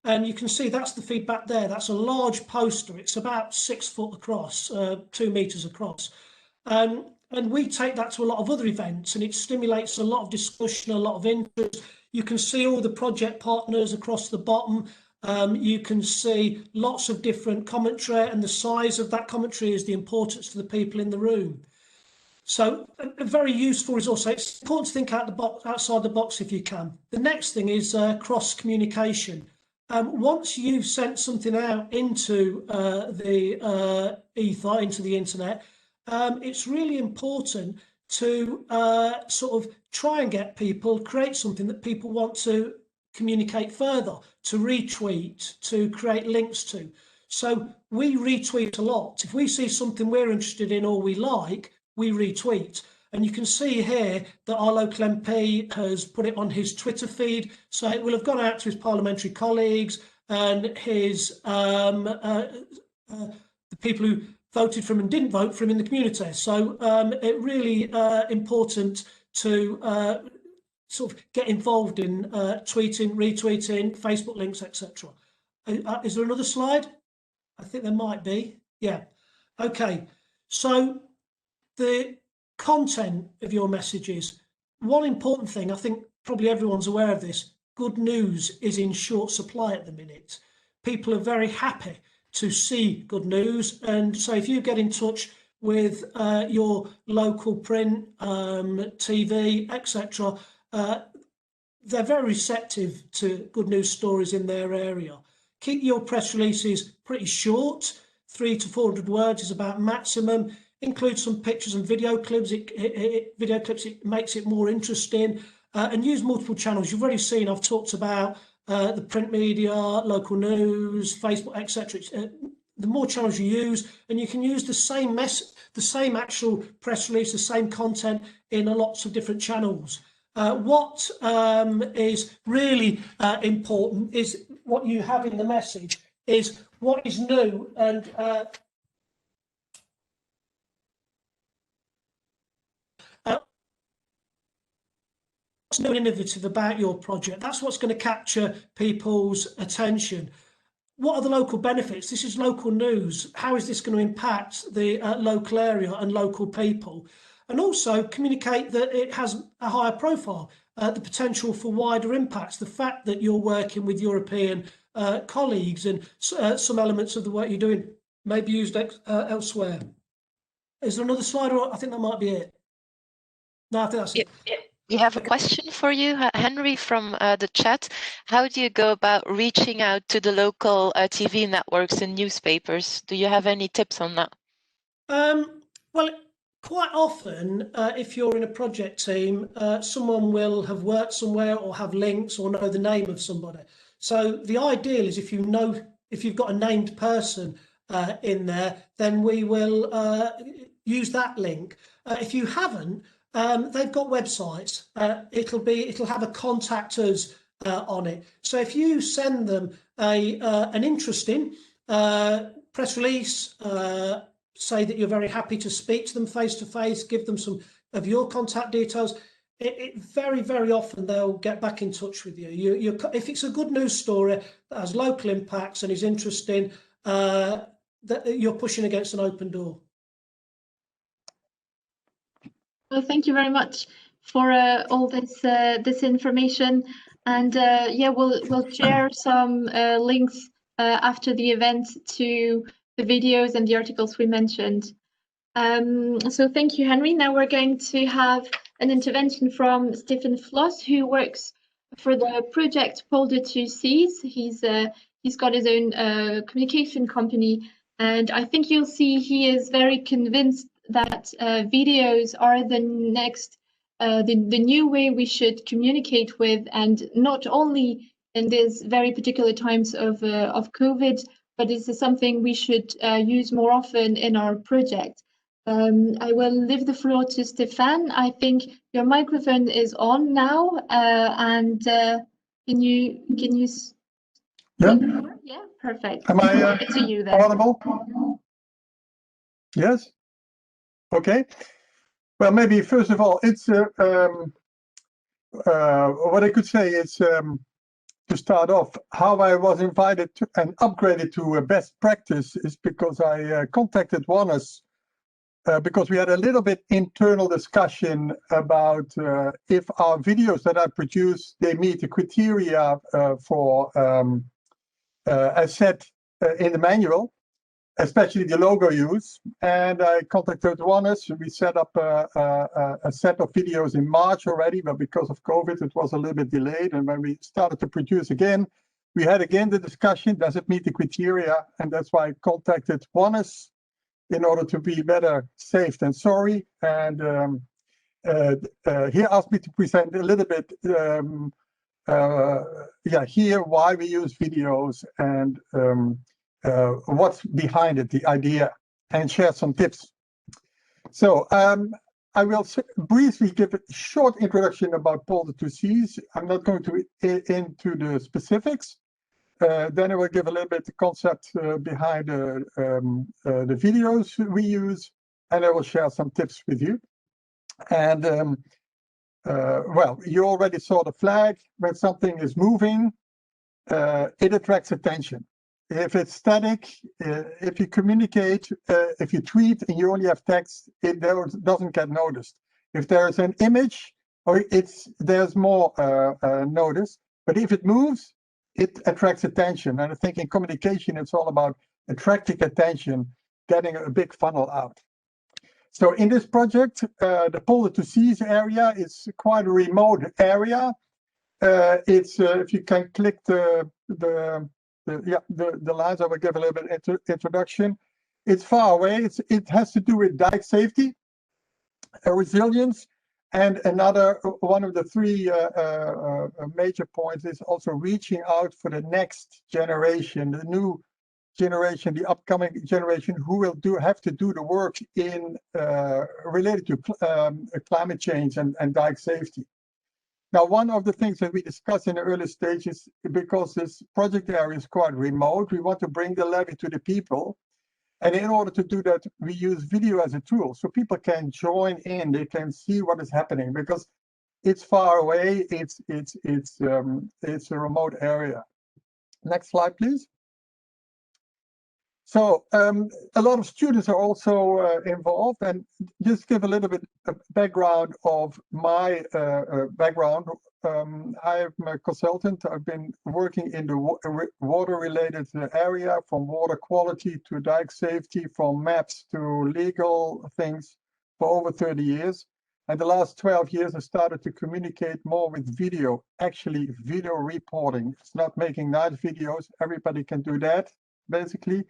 [SPEAKER 5] And you can see that's the feedback there. That's a large poster. It's about 6 foot across, 2 meters across. And we take that to a lot of other events, and it stimulates a lot of discussion, a lot of interest. You can see all the project partners across the bottom. You can see lots of different commentary, and the size of that commentary is the importance to the people in the room. So a very useful resource. So it's important to think outside the box if you can. The next thing is cross communication. Once you've sent something out into the ether, into the internet, it's really important to sort of try and get people, create something that people want to communicate further, to retweet, to create links to. So we retweet a lot. If we see something we're interested in or we like, we retweet. And you can see here that our local MP has put it on his Twitter feed. So it will have gone out to his parliamentary colleagues and his the people who voted for him and didn't vote for him in the community. So it really important to sort of get involved in tweeting, retweeting, Facebook links, etc. Is there another slide? I think there might be. Yeah. Okay. So the content of your messages. One important thing, I think probably everyone's aware of this, good news is in short supply at the minute. People are very happy to see good news. And so if you get in touch with your local print, TV, etc., they're very receptive to good news stories in their area. Keep your press releases pretty short, 300 to 400 words is about maximum. Include some pictures and video clips. It makes it more interesting, and use multiple channels. You've already seen I've talked about the print media, local news, Facebook, etc. The more channels you use, and you can use the same actual press release, the same content in lots of different channels. What is really important is what you have in the message is what is new and what's new and innovative about your project. That's what's going to capture people's attention. What are the local benefits? This is local news. How is this going to impact the local area and local people? And also communicate that it has a higher profile, the potential for wider impacts, the fact that you're working with European colleagues and some elements of the work you're doing may be used elsewhere. Is there another slide, or I think that might be it? No, I think that's it.
[SPEAKER 4] We have a question for you, Henry, from the chat. How do you go about reaching out to the local TV networks and newspapers? Do you have any tips on that?
[SPEAKER 5] Well, quite often, if you're in a project team, someone will have worked somewhere or have links or know the name of somebody. So the ideal is if you've got a named person in there, then we will use that link. If you haven't, they've got websites. It'll have a contact us on it. So if you send them an interesting press release, say that you're very happy to speak to them face to face, give them some of your contact details, very, very often they'll get back in touch with you. If it's a good news story that has local impacts and is interesting, that you're pushing against an open door.
[SPEAKER 2] Well, thank you very much for all this information, and yeah, we'll share some links after the event to the videos and the articles we mentioned. So thank you, Henry. Now we're going to have an intervention from Stephen Floss, who works for the project Polder 2Cs. He's got his own communication company, and I think you'll see he is very convinced that videos are the next, the new way we should communicate with, and not only in these very particular times of COVID, but this is something we should use more often in our project. I will leave the floor to Stéphane. I think your microphone is on now, and can you?
[SPEAKER 6] Yeah.
[SPEAKER 2] Yeah, perfect.
[SPEAKER 6] Am I
[SPEAKER 2] to you then.
[SPEAKER 6] audible? Yes. Okay. Well, maybe first of all, it's what I could say is to start off, how I was invited to and upgraded to a best practice is because I contacted ONEUS because we had a little bit internal discussion about if our videos that I produce, they meet the criteria for as set in the manual, especially the logo use. And I contacted ONEUS. We set up a set of videos in March already, but because of COVID, it was a little bit delayed. And when we started to produce again, we had again the discussion, does it meet the criteria? And that's why I contacted ONEUS in order to be better safe than sorry. And he asked me to present a little bit here why we use videos and what's behind it, the idea, and share some tips. So I will briefly give a short introduction about Polder 2Cs. I'm not going to into the specifics. Then I will give a little bit the concept behind the videos we use, and I will share some tips with you. And well, you already saw the flag. When something is moving, it attracts attention. If it's static, if you communicate, if you tweet and you only have text, it doesn't get noticed. If there's an image, or there's more notice. But if it moves, it attracts attention. And I think in communication, it's all about attracting attention, getting a big funnel out. So in this project, the Polder to Seas area is quite a remote area. It's if you can click the lines, I will give a little bit introduction. It's far away. It has to do with dike safety, resilience, and another one of the three major points is also reaching out for the next generation, the new generation, the upcoming generation who will have to do the work in related to climate change and dike safety. Now, one of the things that we discussed in the early stages, because this project area is quite remote, we want to bring the levy to the people. And in order to do that, we use video as a tool. So people can join in, they can see what is happening because it's far away, it's a remote area. Next slide, please. So a lot of students are also involved, and just give a little bit of background of my background. I'm a consultant. I've been working in the water-related area, from water quality to dike safety, from maps to legal things for over 30 years. And the last 12 years, I started to communicate more with video, actually video reporting. It's not making nice videos. Everybody can do that, basically.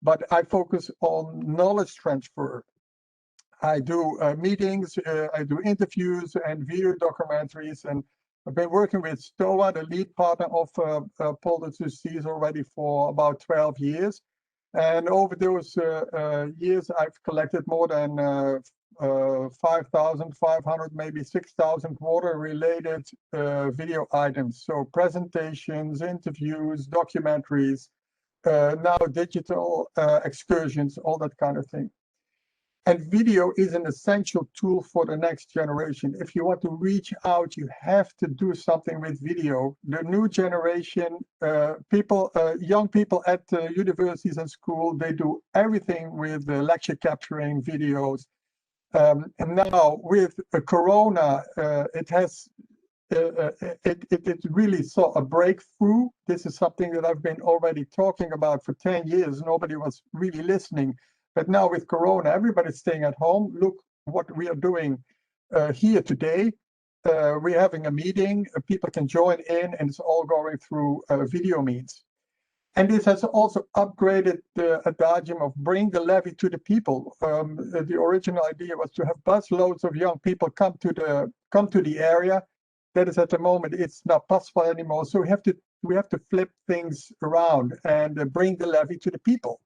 [SPEAKER 6] But I focus on knowledge transfer. I do meetings, I do interviews and video documentaries, and I've been working with STOA, the lead partner of Polder to Seas, already for about 12 years. And over those years, I've collected more than 5,500, maybe 6,000 water-related video items. So presentations, interviews, documentaries, now digital excursions, all that kind of thing. And video is an essential tool for the next generation. If you want to reach out, you have to do something with video. The new generation, young people at universities and school, they do everything with lecture capturing videos. And now with Corona, it really saw a breakthrough. This is something that I've been already talking about for 10 years. Nobody was really listening. But now with Corona, everybody's staying at home. Look what we are doing here today. We're having a meeting. People can join in, and it's all going through video means. And this has also upgraded the adagium of bring the levy to the people. The original idea was to have busloads of young people come to the area. That is at the moment, it's not possible anymore. So we have to flip things around and bring the levy to the people.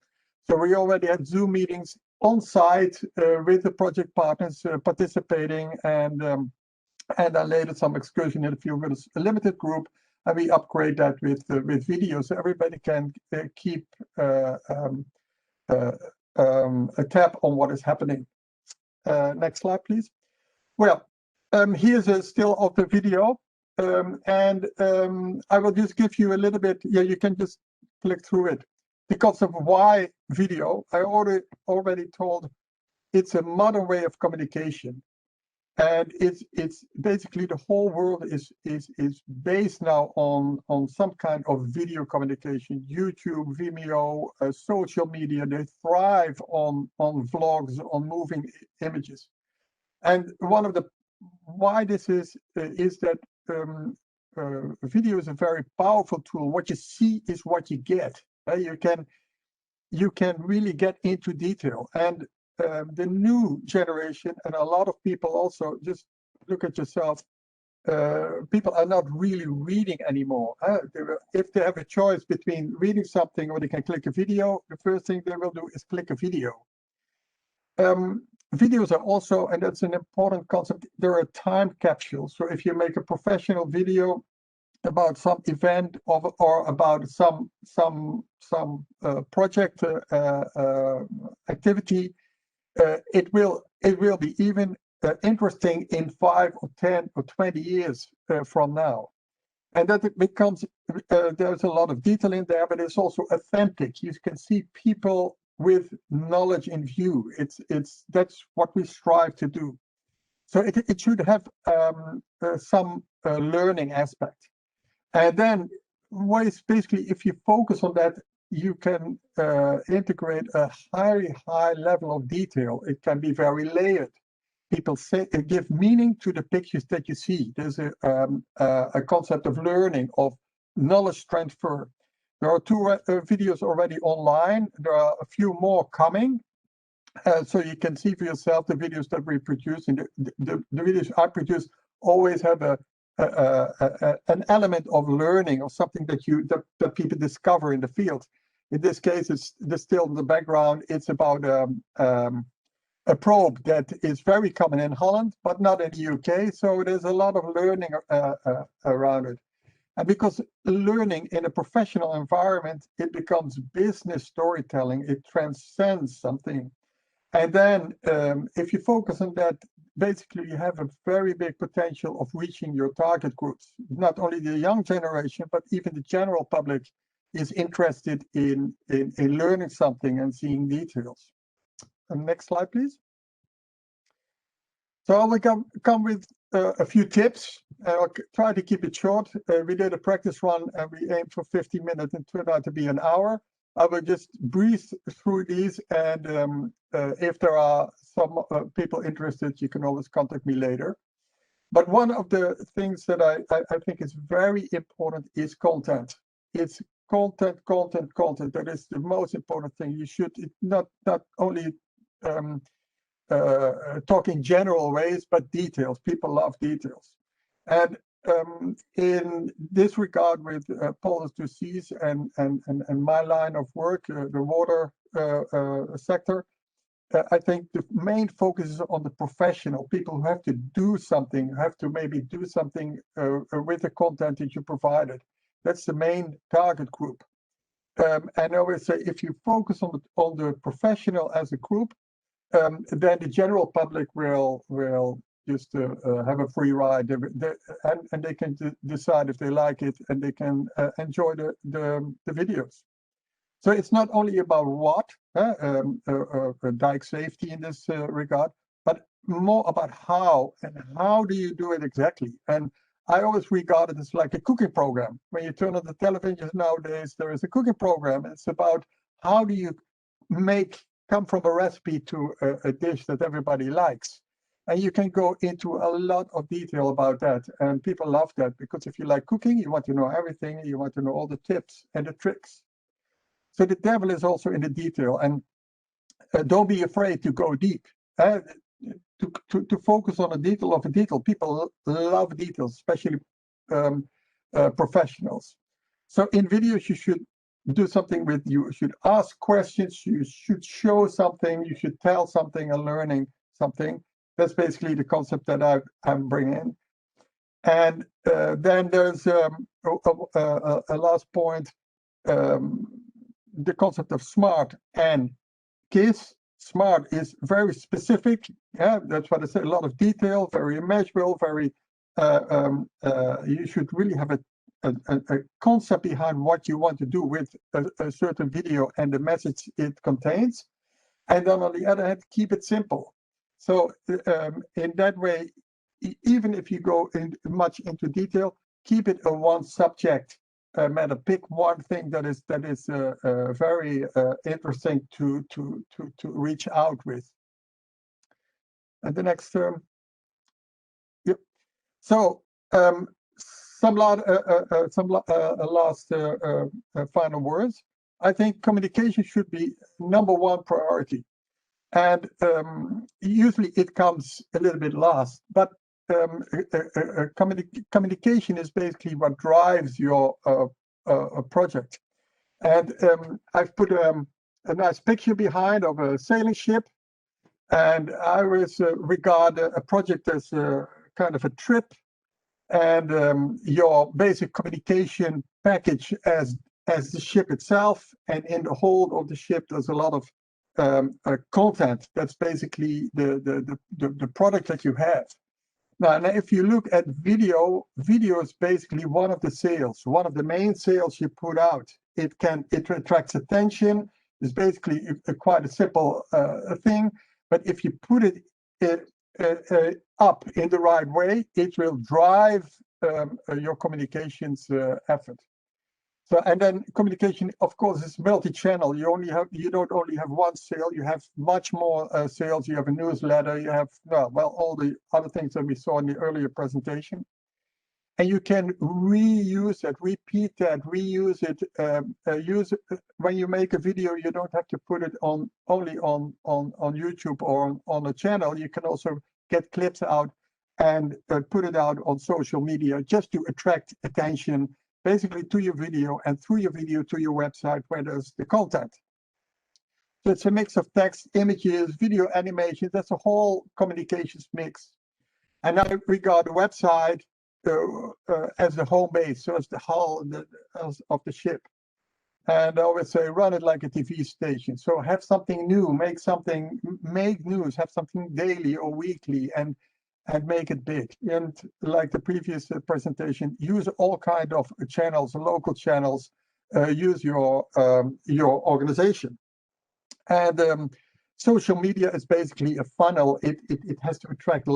[SPEAKER 6] So we already had Zoom meetings on site with the project partners participating, and then later some excursion in a few with a limited group, and we upgrade that with video so everybody can keep a tab on what is happening. Next slide, please. Well, here's a still of the video, and I will just give you a little bit. Yeah, you can just click through it. Because of why video, I already told it's a modern way of communication, and it's basically the whole world is based now on some kind of video communication. YouTube, Vimeo, social media, they thrive on vlogs, on moving images. And one of the why this is that video is a very powerful tool. What you see is what you get. You can really get into detail. And the new generation, and a lot of people also, just look at yourself, people are not really reading anymore. If they have a choice between reading something or they can click a video, the first thing they will do is click a video. Videos are also, and that's an important concept, they're a time capsule. So if you make a professional video about some event or about some project activity, it will be even interesting in 5 or 10 or 20 years from now. And that it becomes, there's a lot of detail in there, but it's also authentic. You can see people with knowledge in view. That's what we strive to do. So it should have some learning aspect. And then basically, if you focus on that, you can integrate a very high level of detail. It can be very layered. People say give meaning to the pictures that you see. There's a concept of learning, of knowledge transfer. There are 2 videos already online. There are a few more coming. So you can see for yourself the videos that we produce. And the videos I produce always have an element of learning, or something that people discover in the field. In this case, it's still in the background. It's about a probe that is very common in Holland, but not in the UK. So there's a lot of learning around it. And because learning in a professional environment, it becomes business storytelling. It transcends something. And then if you focus on that, basically you have a very big potential of reaching your target groups. Not only the young generation, but even the general public is interested in learning something and seeing details. And next slide, please. So I will come with a few tips. I'll try to keep it short. We did a practice run and we aimed for 50 minutes and it turned out to be an hour. I will just breeze through these, and if there are some people interested, you can always contact me later. But one of the things that I think is very important is content. It's content. That is the most important thing. You should not only talk in general ways, but details. People love details. And in this regard, with Poland's 2 Seas and my line of work, the water sector, I think the main focus is on the professional people who have to do something, have to maybe do something with the content that you provided. That's the main target group. And I always say, if you focus on the professional as a group, then the general public will just have a free ride, and they can decide if they like it, and they can enjoy the videos. So it's not only about what, dike safety in this regard, but more about how, and how do you do it exactly. And I always regard it as like a cooking program. When you turn on the television nowadays, there is a cooking program. It's about how do you come from a recipe to a dish that everybody likes. And you can go into a lot of detail about that. And people love that, because if you like cooking, you want to know everything. You want to know all the tips and the tricks. So the devil is also in the detail. And don't be afraid to go deep. To focus on a detail of a detail. People love details, especially professionals. So in videos, you should do something with, you should ask questions, you should show something, you should tell something, and learning something. That's basically the concept that I'm bringing. And then there's a last point, the concept of SMART and KISS. SMART is very specific. Yeah, that's what I say. A lot of detail, very measurable, very. You should really have a concept behind what you want to do with a certain video and the message it contains. And then on the other hand, keep it simple. So in that way, even if you go much into detail, keep it a one subject matter. Pick one thing that is very interesting to reach out with. And the next term. Yep. So some last final words. I think communication should be #1 priority. And usually it comes a little bit last, but communication is basically what drives your project. And I've put a nice picture behind of a sailing ship, and I always regard a project as a kind of a trip, and your basic communication package as the ship itself. And in the hold of the ship, there's a lot of content. That's basically the product that you have. Now, if you look at video, video is basically one of the sales, one of the main sales you put out. It attracts attention. It's basically quite a simple thing, but if you put it up in the right way, it will drive your communications effort. So, and then communication, of course, is multi-channel. You don't only have one sale, you have much more sales. You have a newsletter, you have, well, all the other things that we saw in the earlier presentation. And you can reuse it, repeat that, reuse it, use it. When you make a video, you don't have to put it only on YouTube or on a channel. You can also get clips out and put it out on social media just to attract attention, basically to your video, and through your video to your website where there's the content. So it's a mix of text, images, video, animation. That's a whole communications mix. And I regard the website as the home base, so as the hull of the ship. And I always say, run it like a TV station. So have something new, make news, have something daily or weekly, and make it big. And like the previous presentation, use all kind of channels, local channels. Use your organization. And social media is basically a funnel. It has to attract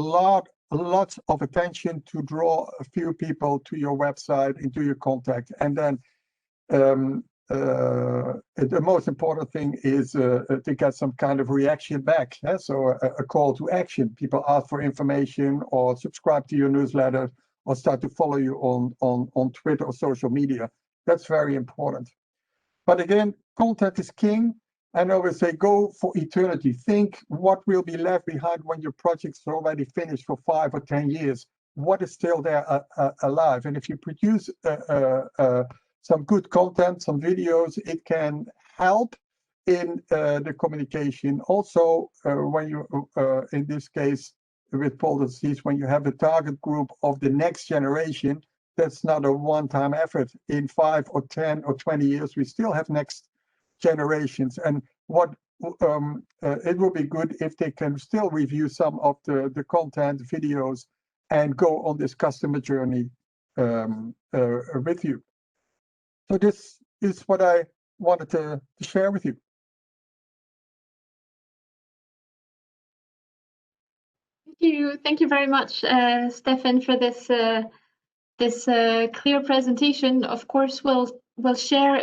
[SPEAKER 6] lots of attention to draw a few people to your website, into your contact. And then the most important thing is to get some kind of reaction back. So a call to action. People ask for information or subscribe to your newsletter or start to follow you on Twitter or social media. That's very important. But again, content is king. And I always say, go for eternity. Think what will be left behind when your project's already finished for 5 or 10 years. What is still there alive? And if you produce some good content, some videos, it can help in the communication. Also, when you, in this case, with policies, when you have a target group of the next generation, that's not a one-time effort. In 5 or 10 or 20 years, we still have next generations. And what it will be good if they can still review some of the content, videos, and go on this customer journey with you. So this is what I wanted to share with you.
[SPEAKER 2] Thank you very much, Stefan, for this clear presentation. Of course, we'll share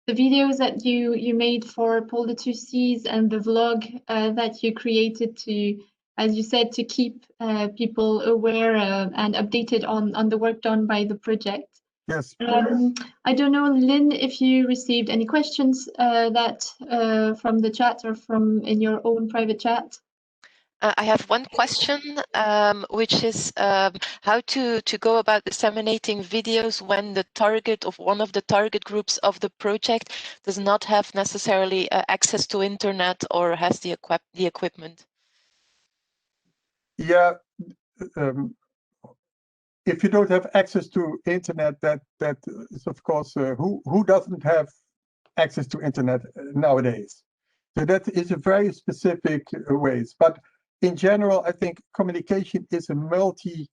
[SPEAKER 2] the videos that you made for Pole the 2 Seas and the vlog that you created to, as you said, to keep people aware and updated on the work done by the project.
[SPEAKER 6] Yes.
[SPEAKER 2] I don't know, Lynn, if you received any questions that from the chat or from in your own private chat.
[SPEAKER 4] I have one question, which is how to go about disseminating videos when the target of one of the target groups of the project does not have necessarily access to internet or has the equipment.
[SPEAKER 6] Yeah, if you don't have access to internet, that is of course who doesn't have access to internet nowadays. So that is a very specific ways, but in general, I think communication is a multi.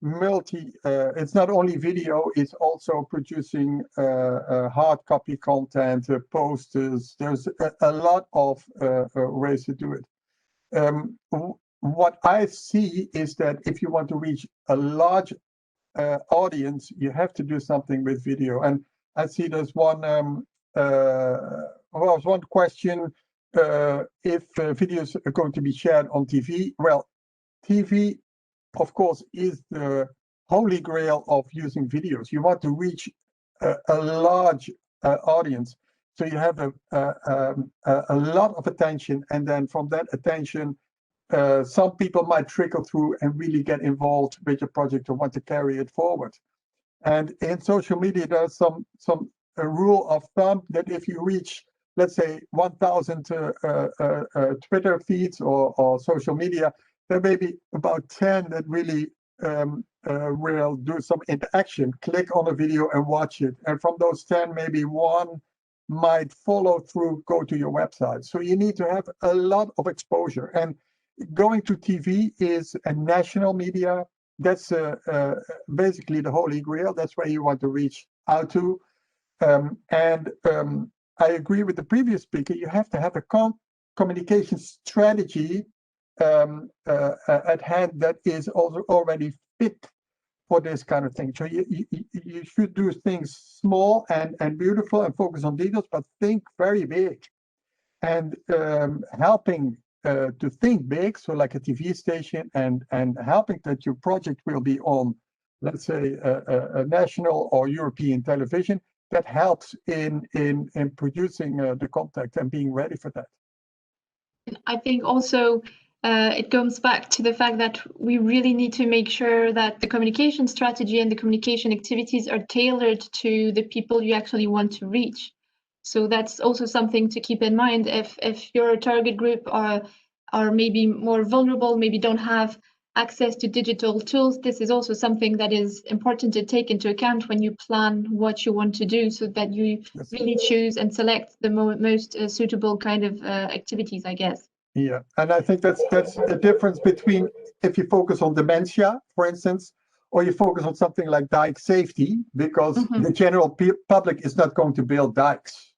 [SPEAKER 6] It's not only video; it's also producing hard copy content, posters. There's a lot of ways to do it. What I see is that if you want to reach a large audience, you have to do something with video. And I see there's one. Well, one question. If videos are going to be shared on TV, well, TV, of course, is the holy grail of using videos. You want to reach a large audience, so you have a lot of attention, and then from that attention, some people might trickle through and really get involved with your project or want to carry it forward. And in social media, there's a rule of thumb that if you reach, let's say, 1,000 Twitter feeds or social media, there may be about 10 that really will do some interaction, click on a video and watch it. And from those 10, maybe 1 might follow through, go to your website. So you need to have a lot of exposure. And going to TV is a national media. That's basically the holy grail. That's where you want to reach out to. I agree with the previous speaker. You have to have a communication strategy at hand that is also already fit for this kind of thing. So you should do things small and beautiful and focus on details, but think very big. And helping to think big, so like a TV station, and helping that your project will be on, let's say, a national or European television, that helps in producing the content and being ready for that.
[SPEAKER 2] I think also it comes back to the fact that we really need to make sure that the communication strategy and the communication activities are tailored to the people you actually want to reach. So that's also something to keep in mind. If your target group are maybe more vulnerable, maybe don't have access to digital tools, this is also something that is important to take into account when you plan what you want to do, so that you really choose and select the most suitable kind of activities, I guess.
[SPEAKER 6] Yeah, and I think that's the difference between if you focus on dementia, for instance, or you focus on something like dike safety, because the general public is not going to build dikes.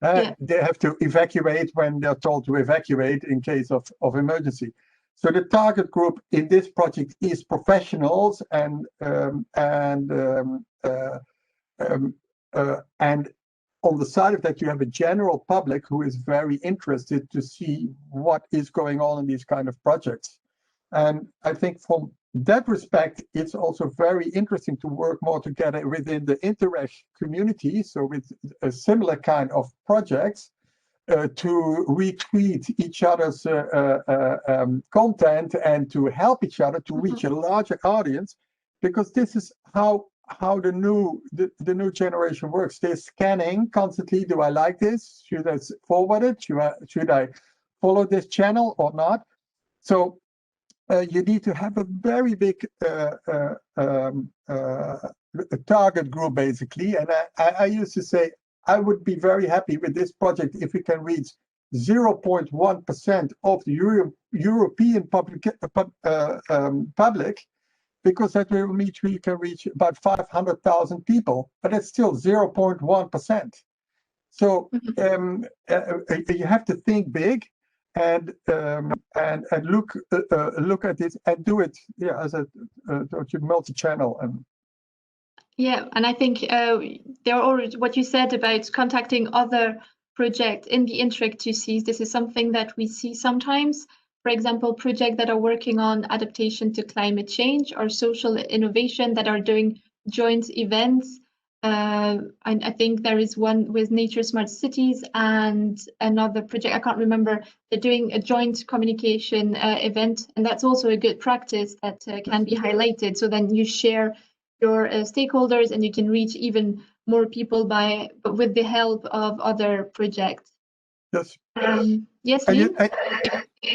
[SPEAKER 6] They have to evacuate when they're told to evacuate in case of emergency. So the target group in this project is professionals and on the side of that, you have a general public who is very interested to see what is going on in these kind of projects. And I think from that respect, it's also very interesting to work more together within the Interreg community, so with a similar kind of projects, to retweet each other's content and to help each other to reach a larger audience, because this is how the new generation works. They're scanning constantly. Do I like this? Should I forward it? Should I follow this channel or not? So you need to have a very big target group, basically. And I used to say, I would be very happy with this project if we can reach 0.1% of the European public, because that will mean we can reach about 500,000 people, but it's still 0.1%. So you have to think big and look at it and do it, as a multi-channel.
[SPEAKER 2] Yeah, and I think there are already what you said about contacting other projects in the Interreg 2Cs. This is something that we see sometimes. For example, projects that are working on adaptation to climate change or social innovation that are doing joint events. I think there is one with Nature Smart Cities and another project, I can't remember, they're doing a joint communication event. And that's also a good practice that can be highlighted. So then you share your stakeholders and you can reach even more people with the help of other projects.
[SPEAKER 6] Yes.
[SPEAKER 2] Yes, Lynn?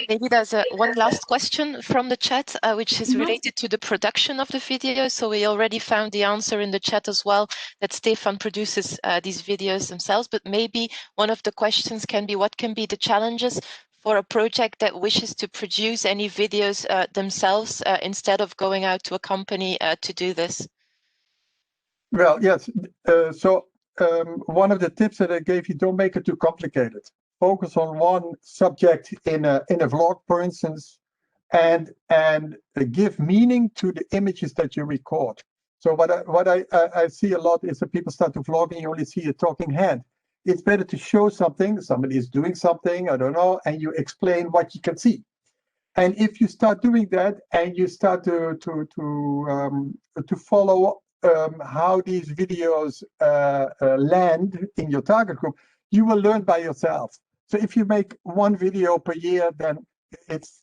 [SPEAKER 4] Maybe there's one last question from the chat, which is related to the production of the video. So we already found the answer in the chat as well, that Stefan produces these videos themselves. But maybe one of the questions can be, what can be the challenges for a project that wishes to produce any videos themselves instead of going out to a company to do this?
[SPEAKER 6] Well, yes. One of the tips that I gave you, don't make it too complicated. Focus on one subject in a vlog, for instance, and give meaning to the images that you record. So what I see a lot is that people start to vlog and you only see a talking head. It's better to show something, somebody is doing something, I don't know, and you explain what you can see. And if you start doing that and you start to follow how these videos land in your target group, you will learn by yourself. So if you make one video per year, then it's,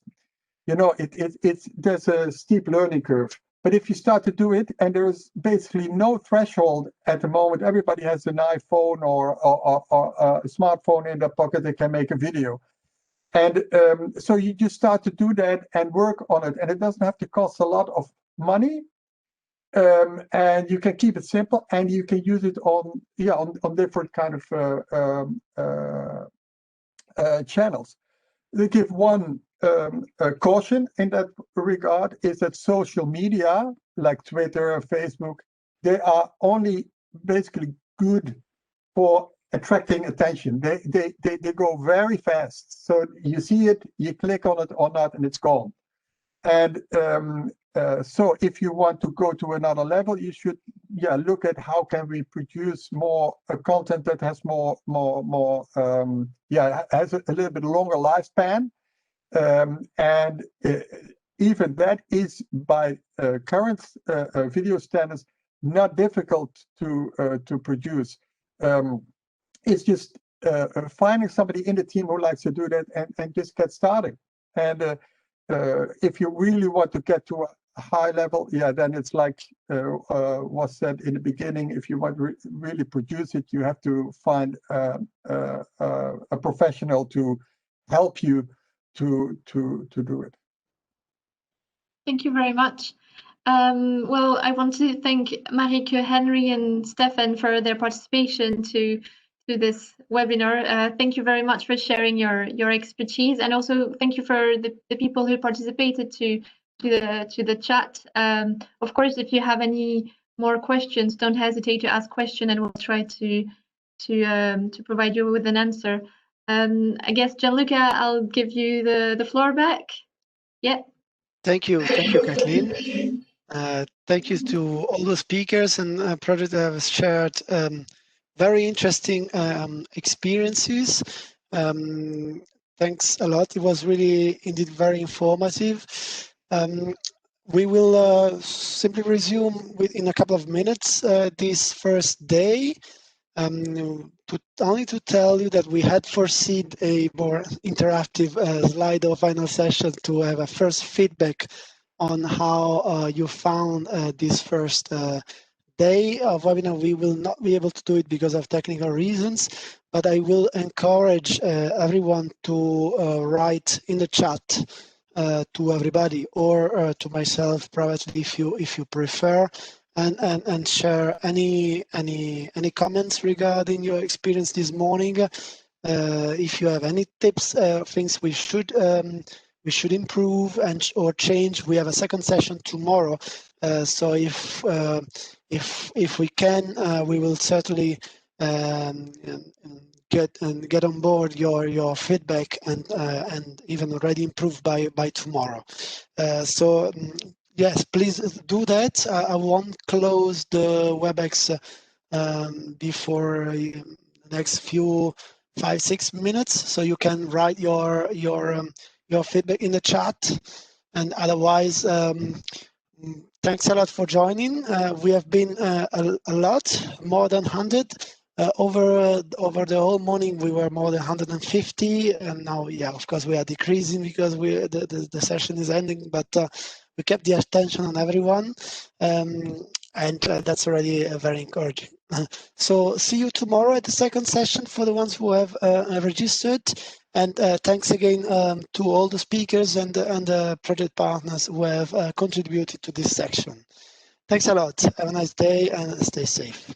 [SPEAKER 6] there's a steep learning curve. But if you start to do it, and there's basically no threshold at the moment, everybody has an iPhone or a smartphone in their pocket, they can make a video. And so you just start to do that and work on it. And it doesn't have to cost a lot of money. and you can keep it simple, and you can use it on different kind of channels. They give one caution in that regard, is that social media like Twitter or Facebook, they are only basically good for attracting attention. They go very fast. So you see it, you click on it or not, and it's gone. And so if you want to go to another level, you should look at how can we produce more content that has has a little bit longer lifespan. And even that is by current video standards not difficult to produce. It's just finding somebody in the team who likes to do that and just get started. And if you really want to get to a high level, then it's like was said in the beginning. If you want to really produce it, you have to find a professional to help you to do it.
[SPEAKER 2] Thank you very much. Well, I want to thank Marieke, Henry, and Stefan for their participation to this webinar. Thank you very much for sharing your expertise, and also thank you for the people who participated to the chat. Of course, if you have any more questions, don't hesitate to ask questions, and we'll try to provide you with an answer. I guess, Gianluca, I'll give you the floor back. Yeah.
[SPEAKER 7] Thank you, Kathleen. Thank you to all the speakers and projects that have shared very interesting experiences. Thanks a lot. It was really indeed very informative. We will simply resume in a couple of minutes this first day. Only to tell you that we had foreseen a more interactive Slido final session to have a first feedback on how you found this first day of webinar. We will not be able to do it because of technical reasons, but I will encourage everyone to write in the chat to everybody or to myself privately if you prefer, and share any comments regarding your experience this morning. If you have any tips, things we should improve or change, we have a second session tomorrow. So if we can, we will certainly get on board your feedback and even already improve by tomorrow. So yes, please do that. I won't close the WebEx before the next 5-6 minutes, so you can write your feedback in the chat. And otherwise, thanks a lot for joining. We have been a lot, more than 100. Over the whole morning, we were more than 150, and now, of course, we are decreasing because the session is ending. But we kept the attention on everyone, and that's already very encouraging. So see you tomorrow at the second session for the ones who have registered. And thanks again to all the speakers and the project partners who have contributed to this section. Thanks a lot. Have a nice day and stay safe.